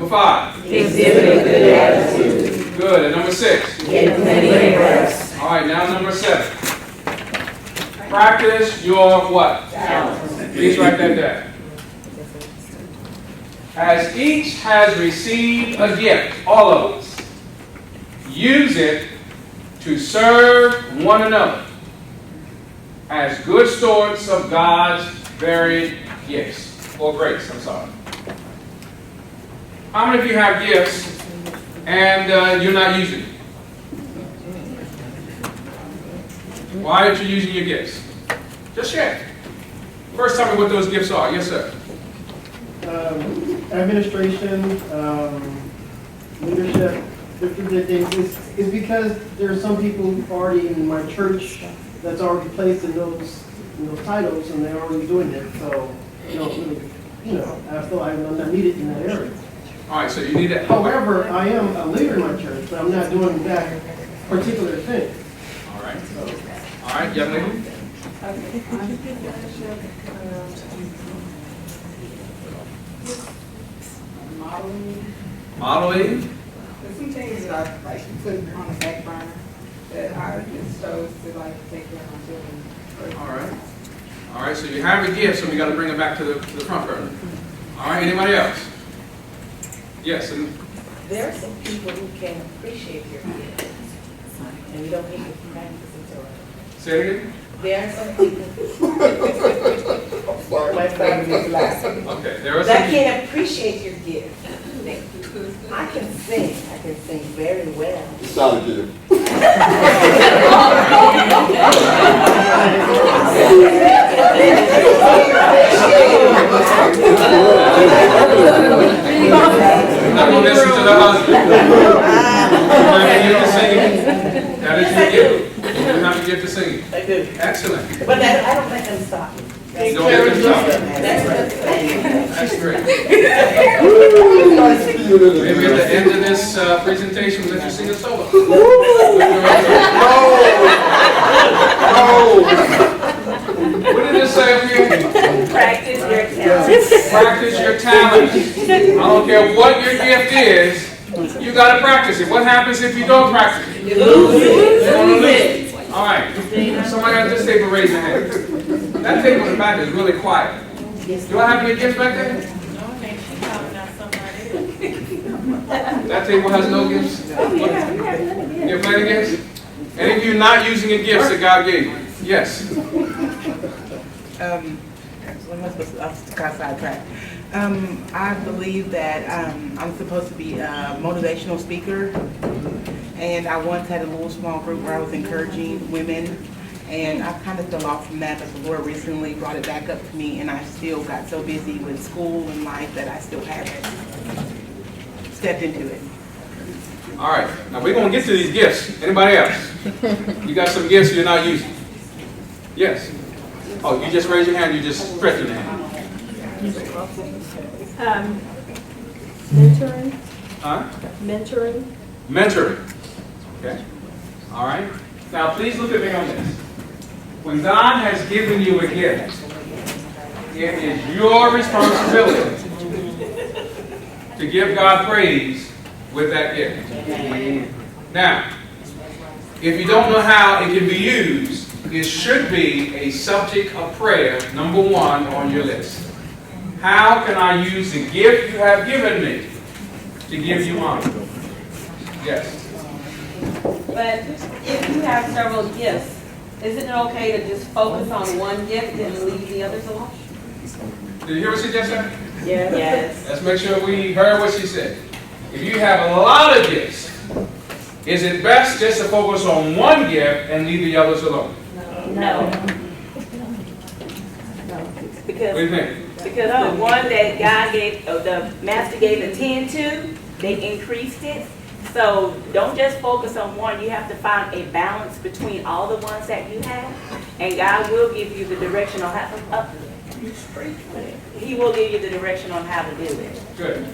Speaker 1: 5?
Speaker 7: Exhibit a good attitude.
Speaker 1: Good. And number 6?
Speaker 7: Get plenty of rest.
Speaker 1: All right, now number 7. Practice your what?
Speaker 7: Talent.
Speaker 1: Please write that down. As each has received a gift, all of us, use it to serve one another as good stewards of God's varied gifts, or grace, I'm sorry. How many of you have gifts and you're not using it? Why aren't you using your gifts? Just share. First, tell me what those gifts are. Yes, sir.
Speaker 13: Administration, leadership, different things. It's because there are some people already in my church that's already placed in those titles, and they're already doing it. So, I feel I'm not needed in that area.
Speaker 1: All right, so you need that.
Speaker 13: However, I am a leader in my church, but I'm not doing that particular thing.
Speaker 1: All right. All right, young lady. Modeling.
Speaker 6: There's some things that I like put on the back burner that I just chose to like take care of my children.
Speaker 1: All right. All right, so you have a gift, so we got to bring it back to the front burner. All right, anybody else? Yes. And
Speaker 2: There are some people who can appreciate your gift, and you don't need to practice it to
Speaker 1: say it again.
Speaker 2: There are some people. My family is laughing.
Speaker 1: Okay, there are some
Speaker 2: That
Speaker 1: people.
Speaker 2: can appreciate your gift. I can sing very well.
Speaker 5: It's not a gift.
Speaker 1: Not going to listen to the husband. You have to sing. That is your gift. You have to get to singing.
Speaker 2: I do.
Speaker 1: Excellent.
Speaker 2: But I don't let them stop.
Speaker 1: You don't get to stop.
Speaker 2: That's
Speaker 1: great. Maybe at the end of this presentation, we'll let you sing a solo. What did it say up here?
Speaker 7: Practice your talent.
Speaker 1: Practice your talent. I don't care what your gift is, you got to practice it. What happens if you don't practice it?
Speaker 7: You lose it.
Speaker 1: You're gonna lose it. All right. Somebody at this table raise their hand. That table in the back is really quiet. Do I have any gifts back there? That table has no gifts? You have plenty of gifts? Any of you not using the gifts that God gave you? Yes.
Speaker 14: I believe that I'm supposed to be a motivational speaker, and I once had a little small group where I was encouraging women, and I kind of fell off from that, but the Lord recently brought it back up to me, and I still got so busy with school and life that I still haven't stepped into it.
Speaker 1: All right. Now we're going to get to these gifts. Anybody else? You got some gifts you're not using? Yes. Oh, you just raise your hand. You just stretch your hand.
Speaker 15: Mentoring.
Speaker 1: Huh?
Speaker 15: Mentoring.
Speaker 1: Mentoring. Okay. All right. Now, please look at me on this. When God has given you a gift, it is your responsibility to give God praise with that gift. Now, if you don't know how it can be used, it should be a subject of prayer, number 1 on your list. How can I use the gift you have given me to give you honor? Yes.
Speaker 16: But if you have several gifts, isn't it okay to just focus on one gift and leave the others alone?
Speaker 1: Did you hear what she just said?
Speaker 16: Yes.
Speaker 1: Let's make sure we heard what she said. If you have a lot of gifts, is it best just to focus on one gift and leave the others alone?
Speaker 7: No.
Speaker 1: What do you think?
Speaker 7: Because the one that God gave, the master gave the 10 to, they increased it,
Speaker 16: So don't just focus on one. You have to find a balance between all the ones that you have, and God will give you the direction on how to. He will give you the direction on how to do it.
Speaker 1: Good.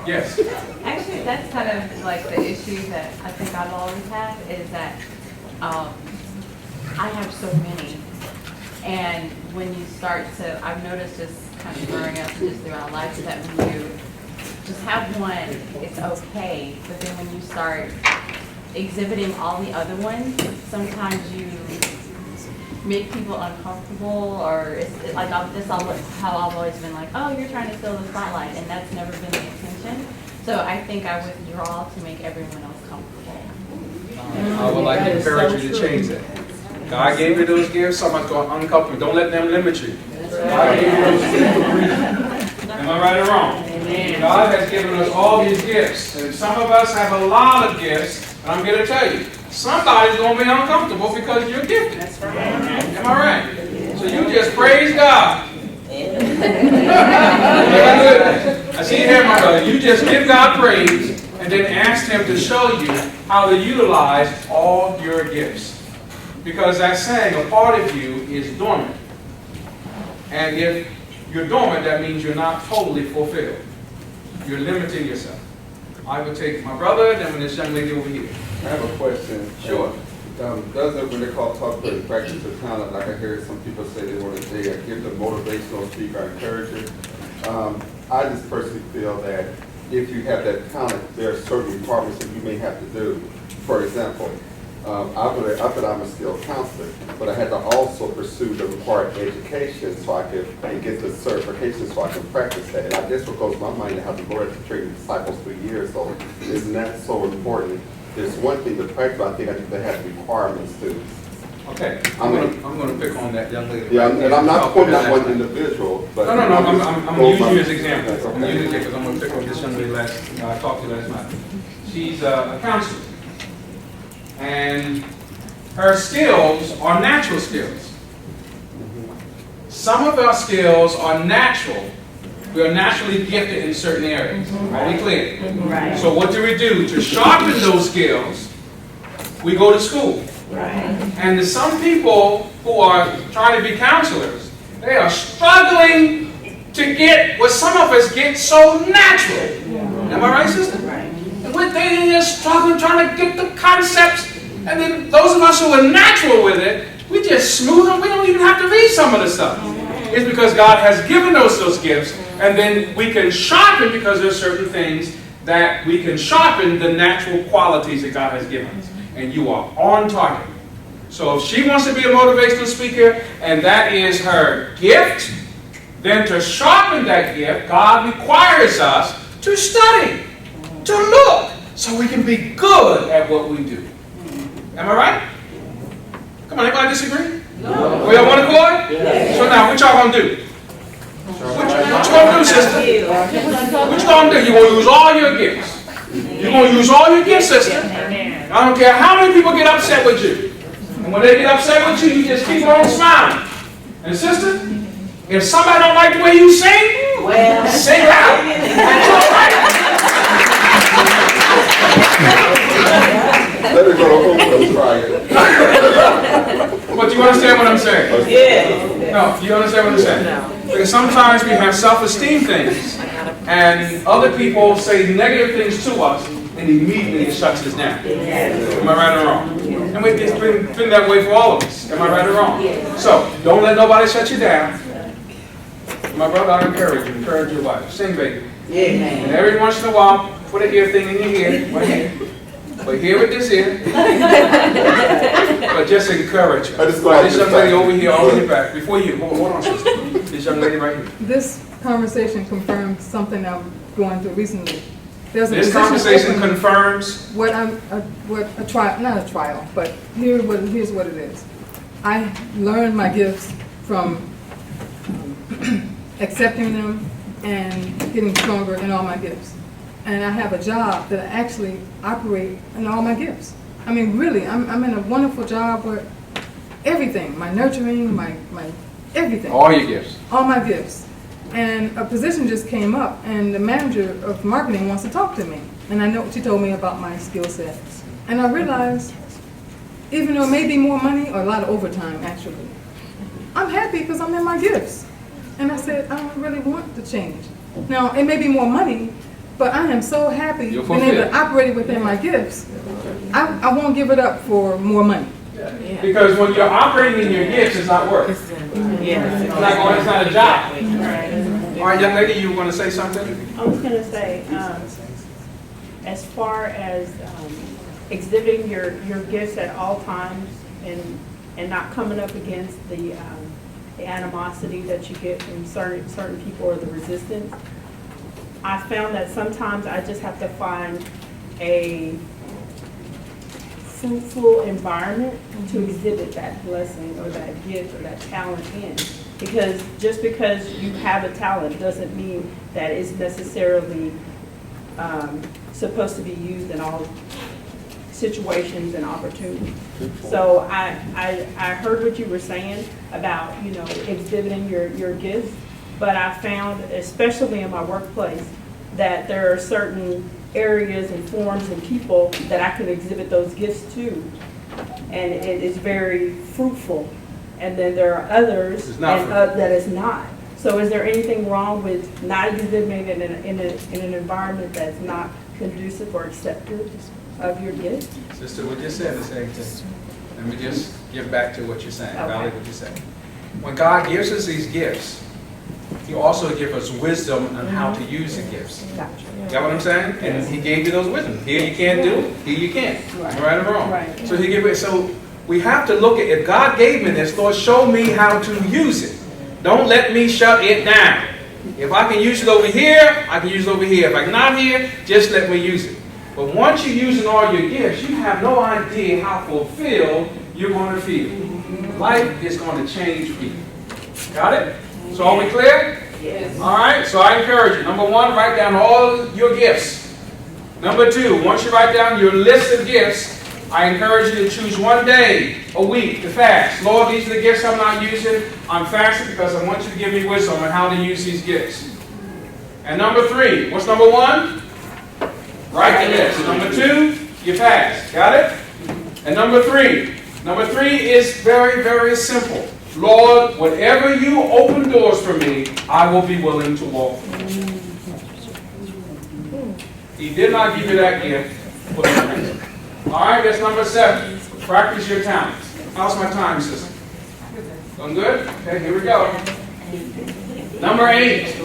Speaker 1: Yes.
Speaker 15: Actually, that's kind of like the issue that I think I've always had is that I have so many. And when you start to, I've noticed just kind of growing up just throughout life is that when you just have one, it's okay. But then when you start exhibiting all the other ones, sometimes you make people uncomfortable, or it's like that's how I've always been like, oh, you're trying to steal the spotlight, and that's never been the intention. So I think I withdraw to make everyone else comfortable.
Speaker 1: I would like to encourage you to change that. God gave you those gifts, someone's going uncomfortable. Don't let them limit you. God gave you those gifts for a reason. Am I right or wrong? God has given us all these gifts. And some of us have a lot of gifts, and I'm going to tell you, somebody's going to be uncomfortable because you're gifted. That's right. Am I right? So you just praise God. I see you here, my brother. You just give God praise and then ask Him to show you how to utilize all your gifts. Because that saying, a part of you is dormant. And if you're dormant, that means you're not totally fulfilled. You're limiting yourself. I will take my brother, then this young lady over here.
Speaker 5: I have a question.
Speaker 1: Sure.
Speaker 5: Doesn't, when they talk about practice of talent, like I heard some people say they want to give the motivational speaker, encourager. I just personally feel that if you have that talent, there are certain requirements that you may have to do. For example, I believe I'm a skilled counselor, but I had to also pursue the required education so I could and get the certification so I can practice that. And I guess what goes in my mind, I have the Lord to train disciples for years, so isn't that so important? There's one thing to practice, but I think they have requirements too.
Speaker 1: Okay, I'm going to pick on that young lady.
Speaker 5: Yeah, and I'm not pointing at one individual, but
Speaker 1: no, I'm going to use you as an example.
Speaker 5: Okay.
Speaker 1: I'm using it because I'm going to pick on this young lady I talked to last night. She's a counselor. And her skills are natural skills. Some of our skills are natural. We are naturally gifted in certain areas. Are we clear?
Speaker 16: Right.
Speaker 1: So what do? To sharpen those skills, we go to school.
Speaker 16: Right.
Speaker 1: And to some people who are trying to be counselors, they are struggling to get what some of us get so natural. Am I right, sister?
Speaker 16: Right.
Speaker 1: And they're just struggling, trying to get the concepts. And then those of us who are natural with it, we just smooth them. We don't even have to read some of the stuff. It's because God has given us those gifts, and then we can sharpen because there's certain things that we can sharpen the natural qualities that God has given us. And you are on target. So if she wants to be a motivational speaker, and that is her gift, then to sharpen that gift, God requires us to study, to look, so we can be good at what we do. Am I right? Come on, anybody disagree? No. We all want to go on? Yes. So now, what y'all going to do? What you going to do, sister? What you going to do? You're going to use all your gifts. You're going to use all your gifts, sister. I don't care how many people get upset with you. And when they get upset with you, you just keep on smiling. And sister, if somebody don't like the way you sing, well, sing loud.
Speaker 5: Let her go home and try it.
Speaker 1: But you understand what I'm saying?
Speaker 16: Yeah.
Speaker 1: No, you understand what I'm saying? No. Because sometimes we have self-esteem things, and other people say negative things to us, and immediately it shuts us down. Am I right or wrong? And it's been that way for all of us. Am I right or wrong? So, don't let nobody shut you down. My brother, I encourage your wife. Sing, baby.
Speaker 16: Yeah.
Speaker 1: And every once in a while, put an ear thing in your ear. Right here. But hear what this is. But just encourage her. This young lady over here, all the way back. Before you, hold on, sister. This young lady right here.
Speaker 6: This conversation confirms something I'm going through recently.
Speaker 1: This conversation confirms
Speaker 6: what a trial, not a trial, but here's what it is. I learned my gifts from accepting them and getting stronger in all my gifts. And I have a job that I actually operate in all my gifts. I mean, really, I'm in a wonderful job where everything, my nurturing, my everything.
Speaker 1: All your gifts.
Speaker 6: All my gifts. And a position just came up, and the manager of marketing wants to talk to me. and I know what she told me about my skill sets. And I realized, even though it may be more money or a lot of overtime, actually, I'm happy because I'm in my gifts. And I said, I don't really want to change. Now, it may be more money, but I am so happy being able to operate within my gifts. I won't give it up for more money.
Speaker 1: Because when you're operating in your gifts, it's not work. It's not a job. All right, young lady, you want to say something?
Speaker 17: I was going to say, as far as exhibiting your gifts at all times and not coming up against the animosity that you get from certain people or the resistance, I found that sometimes I just have to find a fruitful environment to exhibit that blessing or that gift or that talent in. Because just because you have a talent doesn't mean that it's necessarily supposed to be used in all situations and opportunities. So I heard what you were saying about, exhibiting your gifts, but I found, especially in my workplace, that there are certain areas and forms and people that I can exhibit those gifts to, and it is very fruitful. And then there are others that is not. So is there anything wrong with not exhibiting it in an environment that's not conducive or accepted of your gift?
Speaker 1: Sister, we just said the same thing. Let me just get back to what you're saying, validate what you're saying. When God gives us these gifts, He also gives us wisdom on how to use the gifts.
Speaker 17: Gotcha.
Speaker 1: You got what I'm saying? And He gave you those wisdom. Here you can't do, here you can. Right or wrong?
Speaker 17: Right.
Speaker 1: So He gave it. So we have to look at, if God gave me this, Lord, show me how to use it. Don't let me shut it down. If I can use it over here, I can use it over here. If I'm not here, just let me use it. But once you're using all your gifts, you have no idea how fulfilled you're going to feel. Life is going to change for you. Got it? So are we clear?
Speaker 17: Yes.
Speaker 1: All right, so I encourage you. Number one, write down all your gifts. Number two, once you write down your list of gifts, I encourage you to choose one day a week to fast. Lord, these are the gifts I'm not using. I'm fasting because I want you to give me wisdom on how to use these gifts. And number three, what's number one? Write the list. Number two, you fast. Got it? And number three is very, very simple. Lord, whatever you open doors for me, I will be willing to walk through. He did not give you that gift for no reason. All right, that's number 7. Practice your talents. How's my time, sister? Going good? Okay, here we go. Number 8.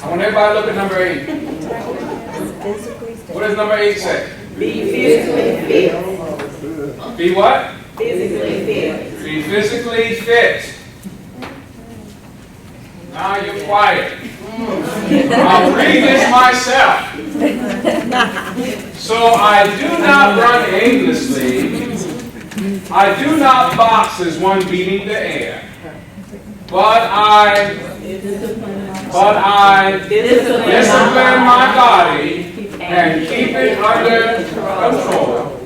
Speaker 1: I want everybody to look at number 8. What does number 8 say?
Speaker 10: Be physically fit.
Speaker 1: Be what?
Speaker 10: Physically fit.
Speaker 1: Be physically fit. Now you're quiet. I'll read this myself. So I do not run aimlessly. I do not box as one beating the air. But I discipline my body and keep it under control.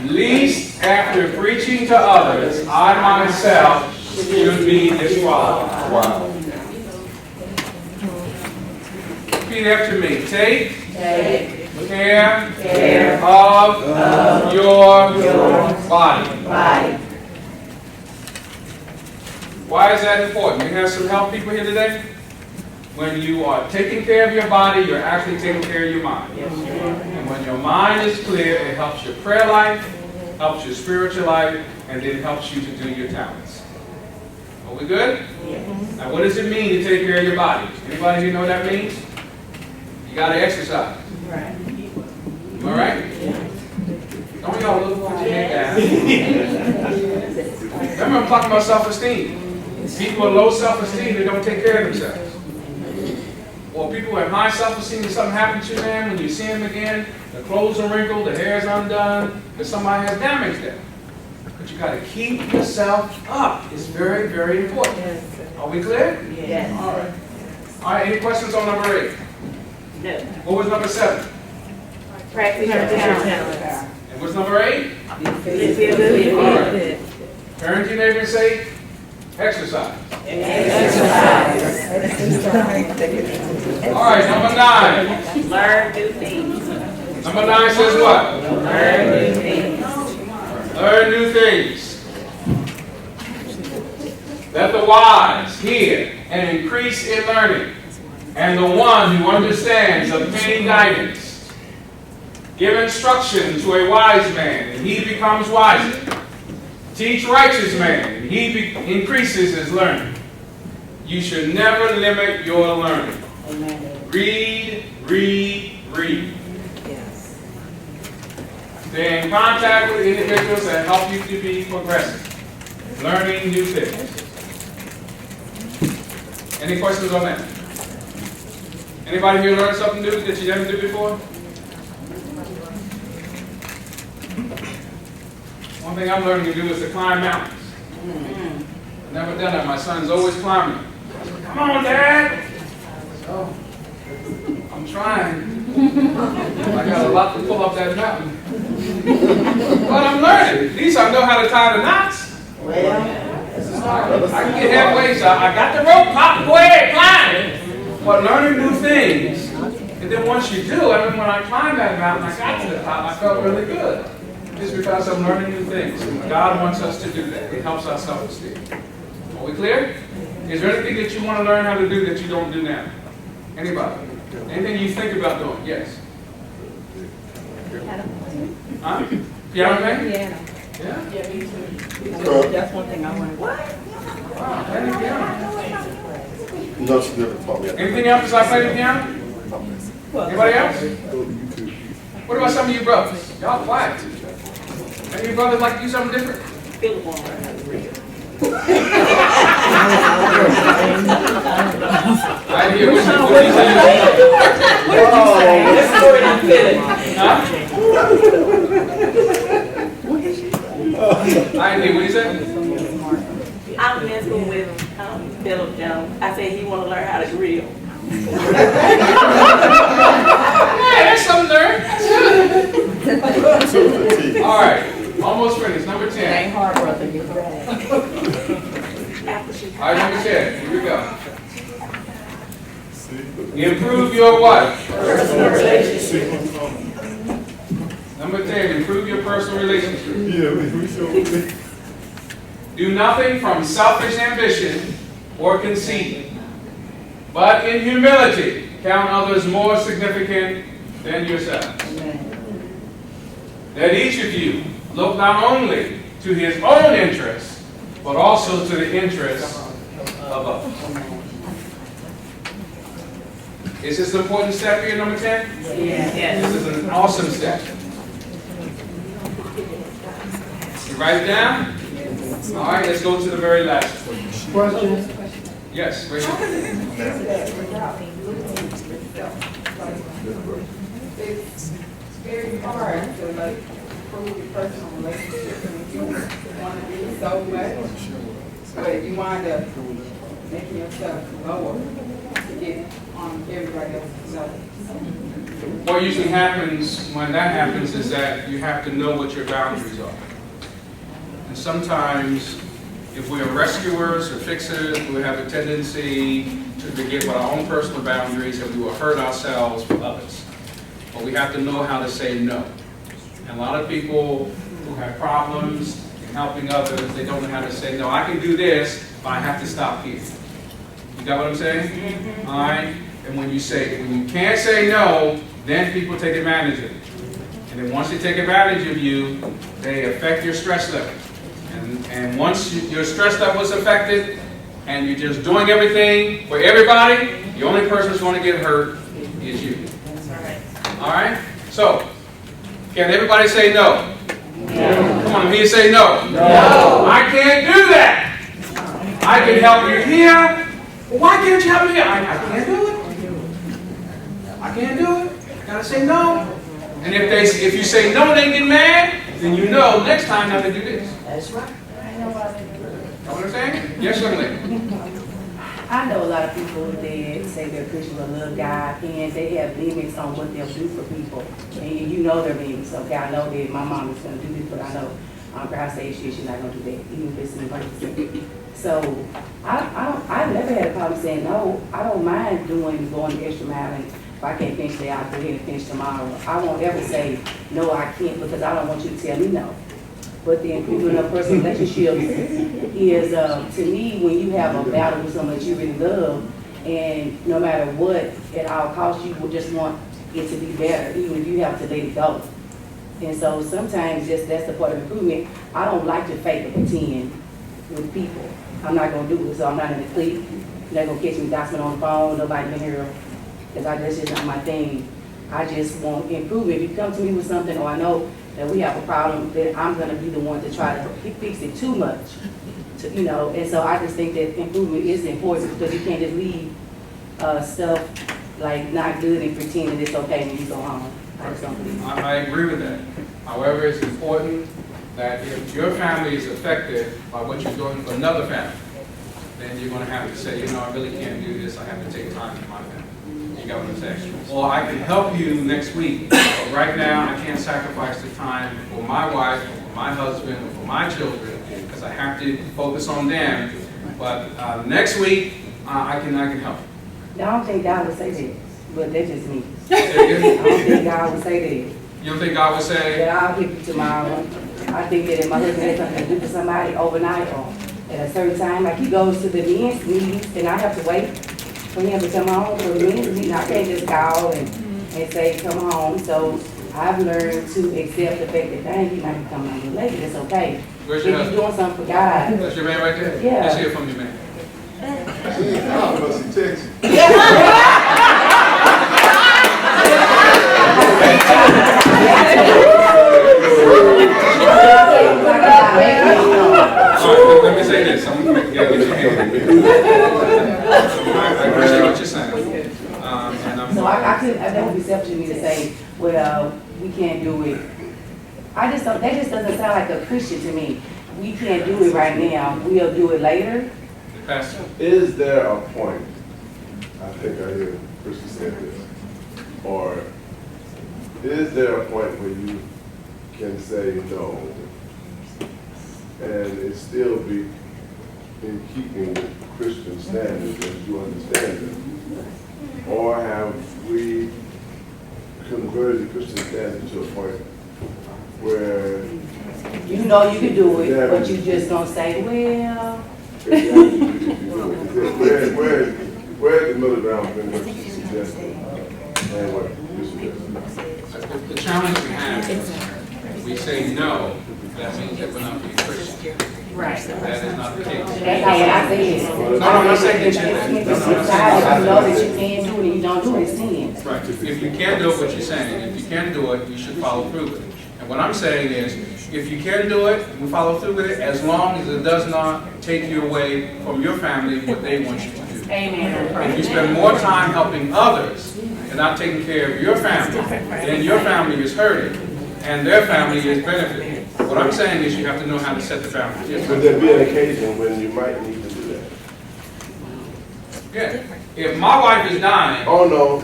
Speaker 1: Least after preaching to others, I myself should be disqualified.
Speaker 5: Wow.
Speaker 1: Repeat after me. Take care of your body. Why is that important? We have some health people here today. When you are taking care of your body, you're actually taking care of your mind. And when your mind is clear, it helps your prayer life, helps your spiritual life, and then helps you to do your talents. Are we good? Now, what does it mean to take care of your body? Anybody here know what that means? You got to exercise. Am I right? Don't y'all look, put your head down. Remember, I'm talking about self-esteem. People with low self-esteem, they don't take care of themselves. Or people who have high self-esteem, if something happens to them, when you see them again, the clothes are wrinkled, the hair is undone, because somebody has damaged them. But you got to keep yourself up. It's very, very important. Are we clear?
Speaker 10: Yes.
Speaker 1: All right. All right, any questions on number 8?
Speaker 10: No.
Speaker 1: What was number 7?
Speaker 10: Practice your talents.
Speaker 1: And what's number 8?
Speaker 10: Be physically fit.
Speaker 1: Turn to your neighbor and say, Exercise.
Speaker 16: All
Speaker 1: right, number 9.
Speaker 16: Learn new things.
Speaker 1: Number 9 says what?
Speaker 16: Learn new things.
Speaker 1: Learn new things. Let the wise hear and increase in learning, and the one who understands obtain guidance. Give instruction to a wise man, and he becomes wiser. Teach righteous man, and he increases his learning. You should never limit your learning. Read, read, read. Stay in contact with individuals that help you to be progressive. Learning new things. Any questions on that? Anybody here learn something new that you never did before? One thing I'm learning to do is to climb mountains. I've never done that. My son's always climbing. Come on, Dad! Oh, I'm trying. I got a lot to pull up that mountain. But I'm learning. At least I know how to tie the knots. I can get halfway, so I got the rope, pop, go ahead, climb. But learning new things, and then once you do, I mean, when I climbed that mountain, I got to the top, I felt really good. It's because I'm learning new things. God wants us to do that. It helps our self-esteem. Are we clear? Is there anything that you want to learn how to do that you don't do now? Anybody? Anything you think about doing? Yes. Huh? Piano playing?
Speaker 17: Piano.
Speaker 1: Yeah?
Speaker 17: Yeah, me too. That's one thing I want to do.
Speaker 1: Wow, playing the piano.
Speaker 5: No, she never taught me.
Speaker 1: Anything else besides playing the piano? Anybody else? What about some of you brothers? Y'all quiet. Any of your brothers like to do something different?
Speaker 16: Philip won't learn how to read.
Speaker 1: I hear what you say.
Speaker 16: Let's go ahead and Philip.
Speaker 1: I hear what you say.
Speaker 16: I'm messing with Philip Jones. I said he want to learn how to grill.
Speaker 1: Hey, that's something to learn. All right, almost finished. Number 10.
Speaker 17: Ain't hard, brother. You're right.
Speaker 1: All right, number 10. Here we go. Improve your what?
Speaker 16: Personal relationships.
Speaker 1: Number 10. Improve your personal relationships. Do nothing from selfish ambition or conceit, but in humility count others more significant than yourself. That each of you look not only to his own interests, but also to the interests of others. Is this an important step here, number 10?
Speaker 16: Yes.
Speaker 1: This is an awesome step. You write it down? All right, let's go to the very last one.
Speaker 13: Questions?
Speaker 1: Yes, Rachel.
Speaker 6: It's very hard to like prove your personal relationship and you want to do so much, but you wind up making yourself lower to get on everybody else's level.
Speaker 1: What usually happens when that happens is that you have to know what your boundaries are. And sometimes, if we are rescuers or fixers, we have a tendency to forget what our own personal boundaries and we will hurt ourselves for others. But we have to know how to say no. And a lot of people who have problems in helping others, they don't know how to say no. I can do this, but I have to stop here. You got what I'm saying? All right? And when you can't say no, then people take advantage of it. And then once they take advantage of you, they affect your stress level. And once your stress level is affected, and you're just doing everything for everybody, the only person who's going to get hurt is you.
Speaker 16: That's right.
Speaker 1: All right? So, can everybody say no? No. Come on, let me say no.
Speaker 16: No.
Speaker 1: I can't do that. I can help you here. Well, why can't you help me here? I can't do it. I can't do it. I gotta say no. And if you say no and they get mad, then you know next time not to do this.
Speaker 2: That's right.
Speaker 1: Know what I'm saying? Yes, young lady.
Speaker 2: I know a lot of people that say they're Christian or love God, and they have limits on what they'll do for people. And you know their limits. Okay, I know that my mom is going to do this, but I know God says she's not going to do that, even if it's an emergency. So I've never had a problem saying no. I don't mind going the extra mile, and if I can't finish today, I'll go ahead and finish tomorrow. I won't ever say, no, I can't, because I don't want you to tell me no. But then people in a personal relationship is, to me, when you have a battle with someone that you really love, and no matter what, at all costs, you will just want it to be better, even if you have to let it go. And so sometimes that's the part of improvement. I don't like to fake or pretend with people. I'm not gonna do it, so I'm not in the clique. You're not gonna catch me gossiping on the phone, nobody can hear, because that's just not my thing. I just want improvement. If you come to me with something, or I know that we have a problem, then I'm gonna be the one to try to fix it too much, you know. And so I just think that improvement is important, because you can't just leave stuff like not good and pretend that it's okay when you go home. I just don't believe it.
Speaker 1: I agree with that. However, it's important that if your family is affected by what you're doing for another family, then you're going to have to say, you know, I really can't do this. I have to take time for my family. You got what I'm saying? Or I can help you next week, but right now I can't sacrifice the time for my wife, or for my husband, or for my children, because I have to focus on them. But next week, I can help.
Speaker 2: I don't think God would say that, but that's just me. I don't think God would say that.
Speaker 1: You don't think God would say?
Speaker 2: That I'll hit you tomorrow. I think that if my husband has something to do for somebody overnight or at a certain time, like he goes to the men's meetings and I have to wait for him to come home for the men's meeting. I can't just call and say, come home. So I've learned to accept the fact that, dang, he might be coming home late. It's okay.
Speaker 1: Where's
Speaker 2: if
Speaker 1: your
Speaker 2: you're
Speaker 1: husband?
Speaker 2: doing something for God.
Speaker 1: That's your man right there?
Speaker 2: Yeah.
Speaker 1: Let's hear from you, man.
Speaker 4: Must he text you?
Speaker 1: Let me say this. I'm going to get your hand. I appreciate what you're saying.
Speaker 2: So that would be selfish of me to say, well, we can't do it. That just doesn't sound like a Christian to me. We can't do it right now. We'll do it later.
Speaker 1: Pastor.
Speaker 4: Is there a point, I think I hear Trusty said this, or is there a point where you can say no and it still be in keeping with Christian standards as you understand them? Or have we converted Christian standards to a point where
Speaker 2: you know you can do it, but you just don't say, well.
Speaker 4: Where the middle ground been what you suggested and what you suggested?
Speaker 1: The challenge we have is we say no, that means that we're not being Christian.
Speaker 2: Right.
Speaker 1: That is not the case.
Speaker 2: That's not what I said.
Speaker 1: No, I'm not saying that you
Speaker 2: If you know that you can't do it and you don't do it, it's sin.
Speaker 1: Right. If you can't do it, what you're saying, if you can do it, you should follow through with it. And what I'm saying is, if you can do it, we follow through with it, as long as it does not take you away from your family what they want you to do.
Speaker 7: Amen.
Speaker 1: If you spend more time helping others and not taking care of your family, then your family is hurting and their family is benefiting. What I'm saying is you have to know how to set the boundaries.
Speaker 4: Would there be an occasion when you might need to do that?
Speaker 1: Yeah. If my wife is dying,
Speaker 4: oh no.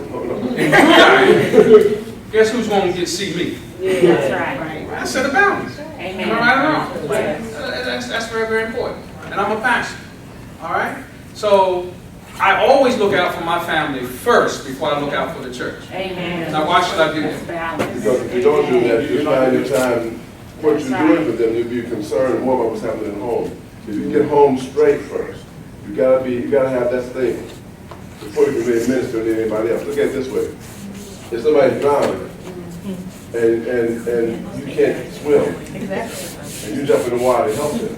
Speaker 1: If you're dying, guess who's going to see me?
Speaker 7: Yeah, that's right.
Speaker 1: I set a boundaries.
Speaker 7: Amen.
Speaker 1: Am I right or wrong? That's very, very important. And I'm a pastor. All right? So I always look out for my family first before I look out for the church.
Speaker 7: Amen.
Speaker 1: Now, why should I do that?
Speaker 4: Because if you don't do that, you find your time, what you're doing for them, you'll be concerned more about what's happening at home. If you get home straight first, you gotta have that thing before you can really minister to anybody else. Look at it this way. If somebody's drowning and you can't swim, and you jump in the water to help them,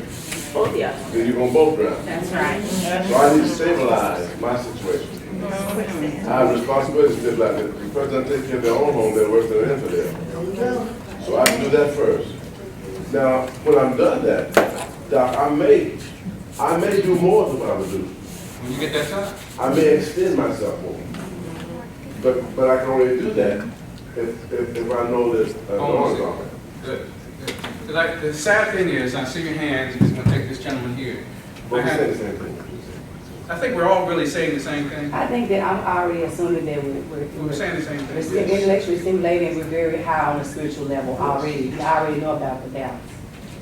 Speaker 4: then you're gonna both drown.
Speaker 7: That's right.
Speaker 4: So I need to stabilize my situation. I have responsibilities to like that. The person takes care of their own home, they're worse than an infidel. So I have to do that first. Now, when I'm done that, Doc, I may do more than what I would do.
Speaker 1: When you get that time?
Speaker 4: I may extend myself more. But I can only do that if I know that door's open.
Speaker 1: Good. Good. The sad thing is, I see your hands, I'm going to take this gentleman here.
Speaker 4: But we say the same thing.
Speaker 1: I think we're all really saying the same thing.
Speaker 2: I think that I'm already assuming that we're
Speaker 1: saying the same thing.
Speaker 2: We're intellectually stimulated and we're very high on a spiritual level already. We already know about the balance.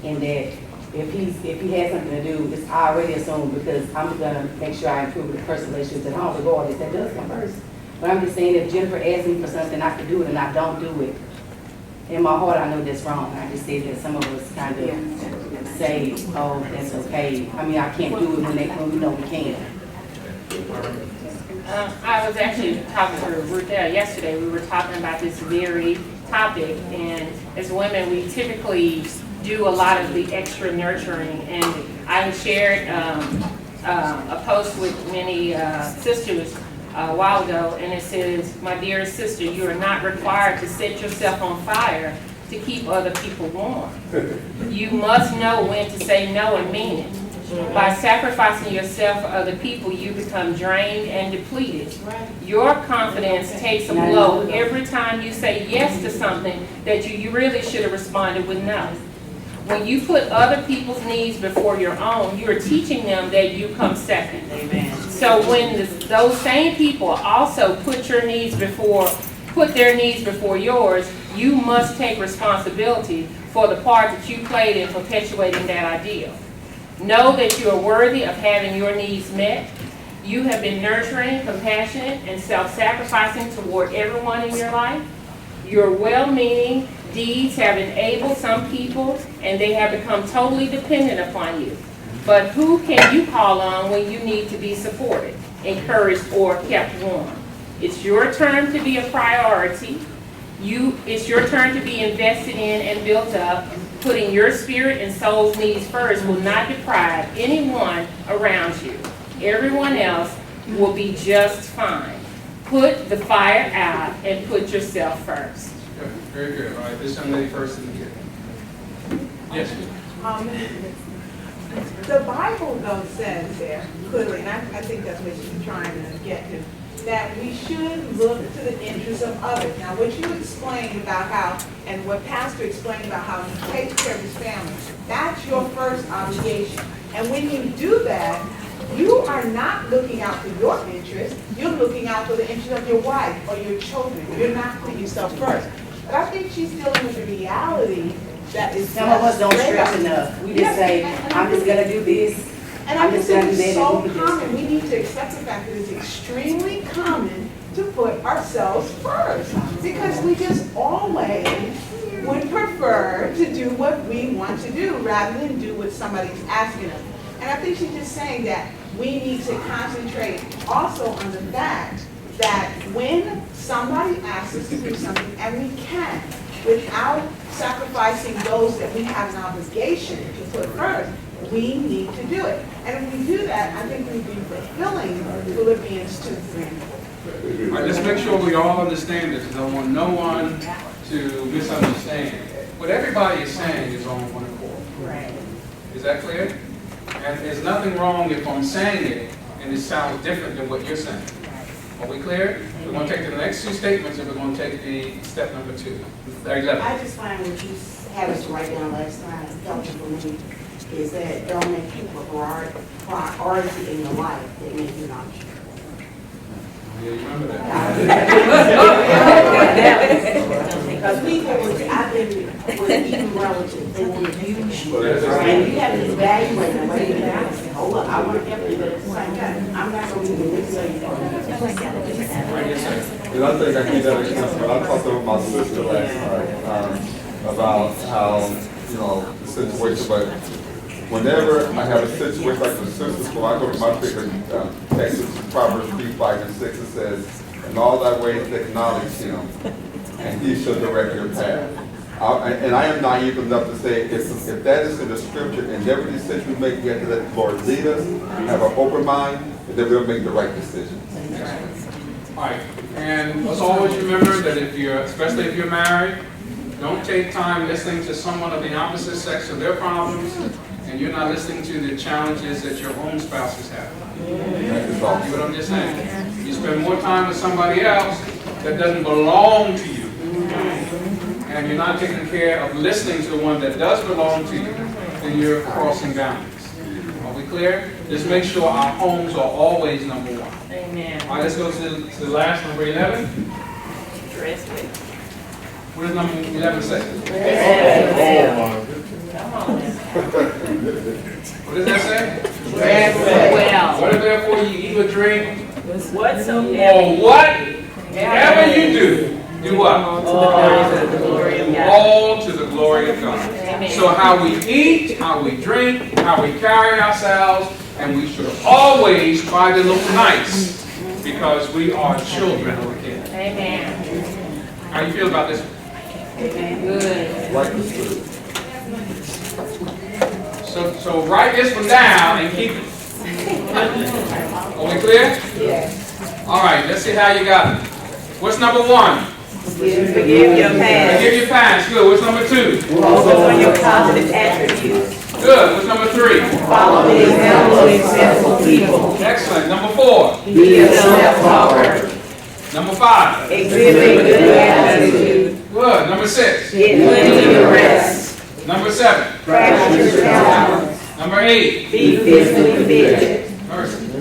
Speaker 2: And that if he has something to do, it's already assumed because I'm gonna make sure I improve the personal relationships at home regardless, that does come first. But I'm just saying, if Jennifer asks me for something, I can do it and I don't do it. In my heart, I know that's wrong. I just say that some of us kind of say, oh, that's okay. I mean, I can't do it when we know we can.
Speaker 7: I was actually talking to Ruth yesterday. We were talking about this very topic, and as women, we typically do a lot of the extra nurturing. And I shared a post with many sisters a while ago, and it says, "My dear sister, you are not required to set yourself on fire to keep other people warm. You must know when to say no and mean it. By sacrificing yourself for other people, you become drained and depleted. Your confidence takes a blow every time you say yes to something that you really should have responded with no. When you put other people's needs before your own, you are teaching them that you come second. Amen. So when those same people also put their needs before yours, you must take responsibility for the part that you played in perpetuating that ideal. Know that you are worthy of having your needs met. You have been nurturing, compassionate, and self-sacrificing toward everyone in your life. Your well-meaning deeds have enabled some people, and they have become totally dependent upon you. But who can you call on when you need to be supported, encouraged, or kept warm? It's your turn to be a priority. It's your turn to be invested in and built up. Putting your spirit and soul's needs first will not deprive anyone around you. Everyone else will be just fine. Put the fire out and put yourself first."
Speaker 1: Good. Very good. All right, this young lady first in the queue. Yes.
Speaker 3: The Bible though says there clearly, and I think that's what she's trying to get to, that we should look to the interests of others. Now, what you explained about how, and what Pastor explained about how he takes care of his family, that's your first obligation. And when you do that, you are not looking out for your interests, you're looking out for the interests of your wife or your children. You're not putting yourself first. But I think she's dealing with the reality that is
Speaker 2: Some of us don't stress enough. We just say, I'm just gonna do this.
Speaker 3: And I just think it's so common, we need to accept the fact that it's extremely common to put ourselves first. Because we just always would prefer to do what we want to do rather than do what somebody's asking us. And I think she's just saying that we need to concentrate also on the fact that when somebody asks us to do something, and we can, without sacrificing those that we have an obligation to put first, we need to do it. And if we do that, I think we'd be fulfilling Philippians 2:3.
Speaker 1: All right, let's make sure we all understand this. I don't want no one to misunderstand. What everybody is saying is on one accord.
Speaker 2: Right.
Speaker 1: Is that clear? And there's nothing wrong if I'm saying it and it sounds different than what you're saying. Are we clear? We're going to take the next two statements and we're going to take the step number 2.
Speaker 9: I just find what you had us write down last time helpful for me is that don't make people a priority in your life that make you not.
Speaker 1: Yeah, you remember that.
Speaker 9: Because people, I've been with even relatives, they want to use you. And you have to evaluate them, wait a minute, hold up, I want to help you, but at the same time, I'm not going to do this, so you don't.
Speaker 5: And I think I can that example. I talked to my sister last night about how, the situation, but whenever I have a situation like the sister, so I go to my favorite text, Proverbs 3:5-6, it says, "In all thy ways acknowledge him, and he shall direct your path." And I am naive enough to say, if that is in the scripture, and every decision we make, we have to let the Lord lead us, have an open mind, and then we'll make the right decisions.
Speaker 1: All right, and let's always remember that especially if you're married, don't take time listening to someone of the opposite sex of their problems, and you're not listening to the challenges that your own spouses have. You know what I'm just saying? You spend more time with somebody else that doesn't belong to you, and you're not taking care of listening to the one that does belong to you, then you're crossing boundaries. Are we clear? Just make sure our homes are always number one.
Speaker 7: Amen.
Speaker 1: All right, let's go to the last, number 11. What does number 11 say?
Speaker 7: Come on now.
Speaker 1: What does that say?
Speaker 16: Rest well.
Speaker 1: Whatever you eat or drink,
Speaker 16: Whatsoever.
Speaker 1: or whatever you do what?
Speaker 16: All to the glory of God.
Speaker 1: All to the glory of God. So how we eat, how we drink, how we carry ourselves, and we should always try to look nice because we are children of the King.
Speaker 7: Amen.
Speaker 1: How you feel about this?
Speaker 7: Good.
Speaker 5: Like this too.
Speaker 1: So write this one down and keep it. Are we clear?
Speaker 9: Yes.
Speaker 1: All right, let's see how you got it. What's number one?
Speaker 16: Forgive your past.
Speaker 1: Forgive your past. Good. What's number two?
Speaker 16: Focus on your positive attributes.
Speaker 1: Good. What's number three?
Speaker 16: Follow the example of successful people.
Speaker 1: Excellent. Number four?
Speaker 16: Be a self-talker.
Speaker 1: Number five?
Speaker 16: Exhibit good attitude.
Speaker 1: Good. Number six?
Speaker 16: Get plenty of rest.
Speaker 1: Number seven?
Speaker 16: Practice your talents.
Speaker 1: Number eight?
Speaker 16: Be physically fit.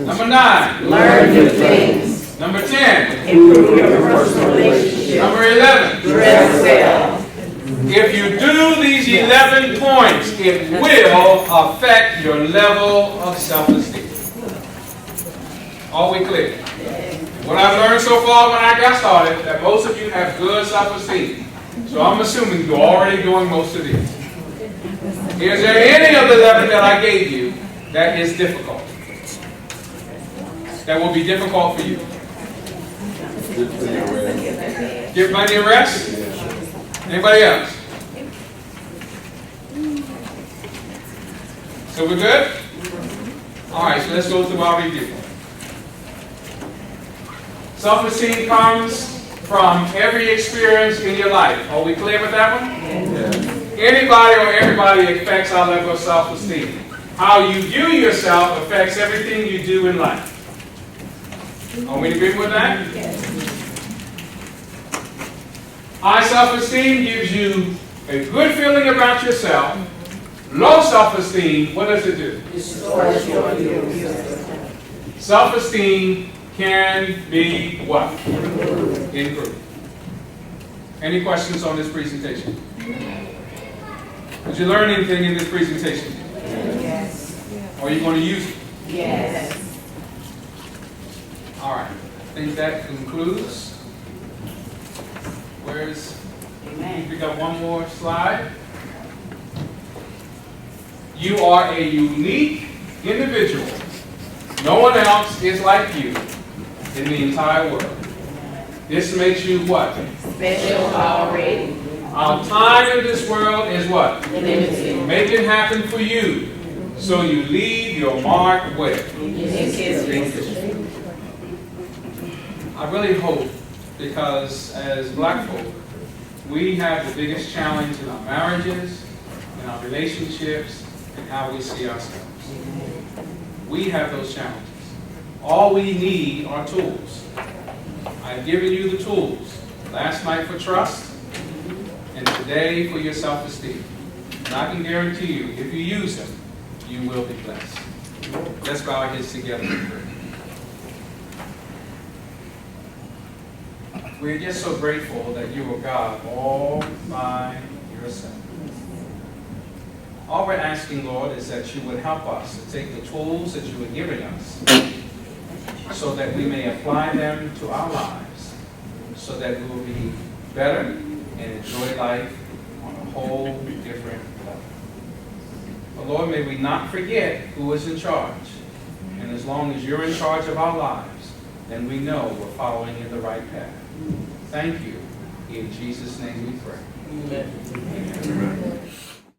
Speaker 1: Number nine?
Speaker 16: Learn new things.
Speaker 1: Number 10?
Speaker 16: Improve your personal relationship.
Speaker 1: Number 11?
Speaker 16: Dress well.
Speaker 1: If you do these 11 points, it will affect your level of self-esteem. Are we clear? What I've learned so far when I got started, that most of you have good self-esteem. So I'm assuming you're already doing most of these. Is there any of the 11 that I gave you that is difficult? That will be difficult for you? Get plenty of rest? Anybody else? So we're good? All right, so let's go through our review. Self-esteem comes from every experience in your life. Are we clear with that one?
Speaker 5: Yeah.
Speaker 1: Anybody or everybody affects our level of self-esteem. How you view yourself affects everything you do in life. Are we in agreement with that?
Speaker 17: Yes.
Speaker 1: High self-esteem gives you a good feeling about yourself. Low self-esteem, what does it do? Self-esteem can be what? Improved. Any questions on this presentation? Did you learn anything in this presentation?
Speaker 2: Yes.
Speaker 1: Or are you going to use it?
Speaker 2: Yes.
Speaker 1: All right. I think that concludes. Where's, we got one more slide. You are a unique individual. No one else is like you in the entire world. This makes you what?
Speaker 16: Special already.
Speaker 1: Our time in this world is what?
Speaker 16: Limited.
Speaker 1: Make it happen for you. So you leave your mark where? I really hope, because as black folk, we have the biggest challenge in our marriages, in our relationships, and how we see ourselves. We have those challenges. All we need are tools. I've given you the tools. Last night for trust, and today for your self-esteem. And I can guarantee you, if you use them, you will be blessed. Let's bow our heads together and pray. We're just so grateful that you are God all by yourself. All we're asking, Lord, is that you would help us to take the tools that you are giving us so that we may apply them to our lives, so that we will be better and enjoy life on a whole different level. But Lord, may we not forget who is in charge. And as long as you're in charge of our lives, then we know we're following in the right path. Thank you. In Jesus' name we pray. Amen.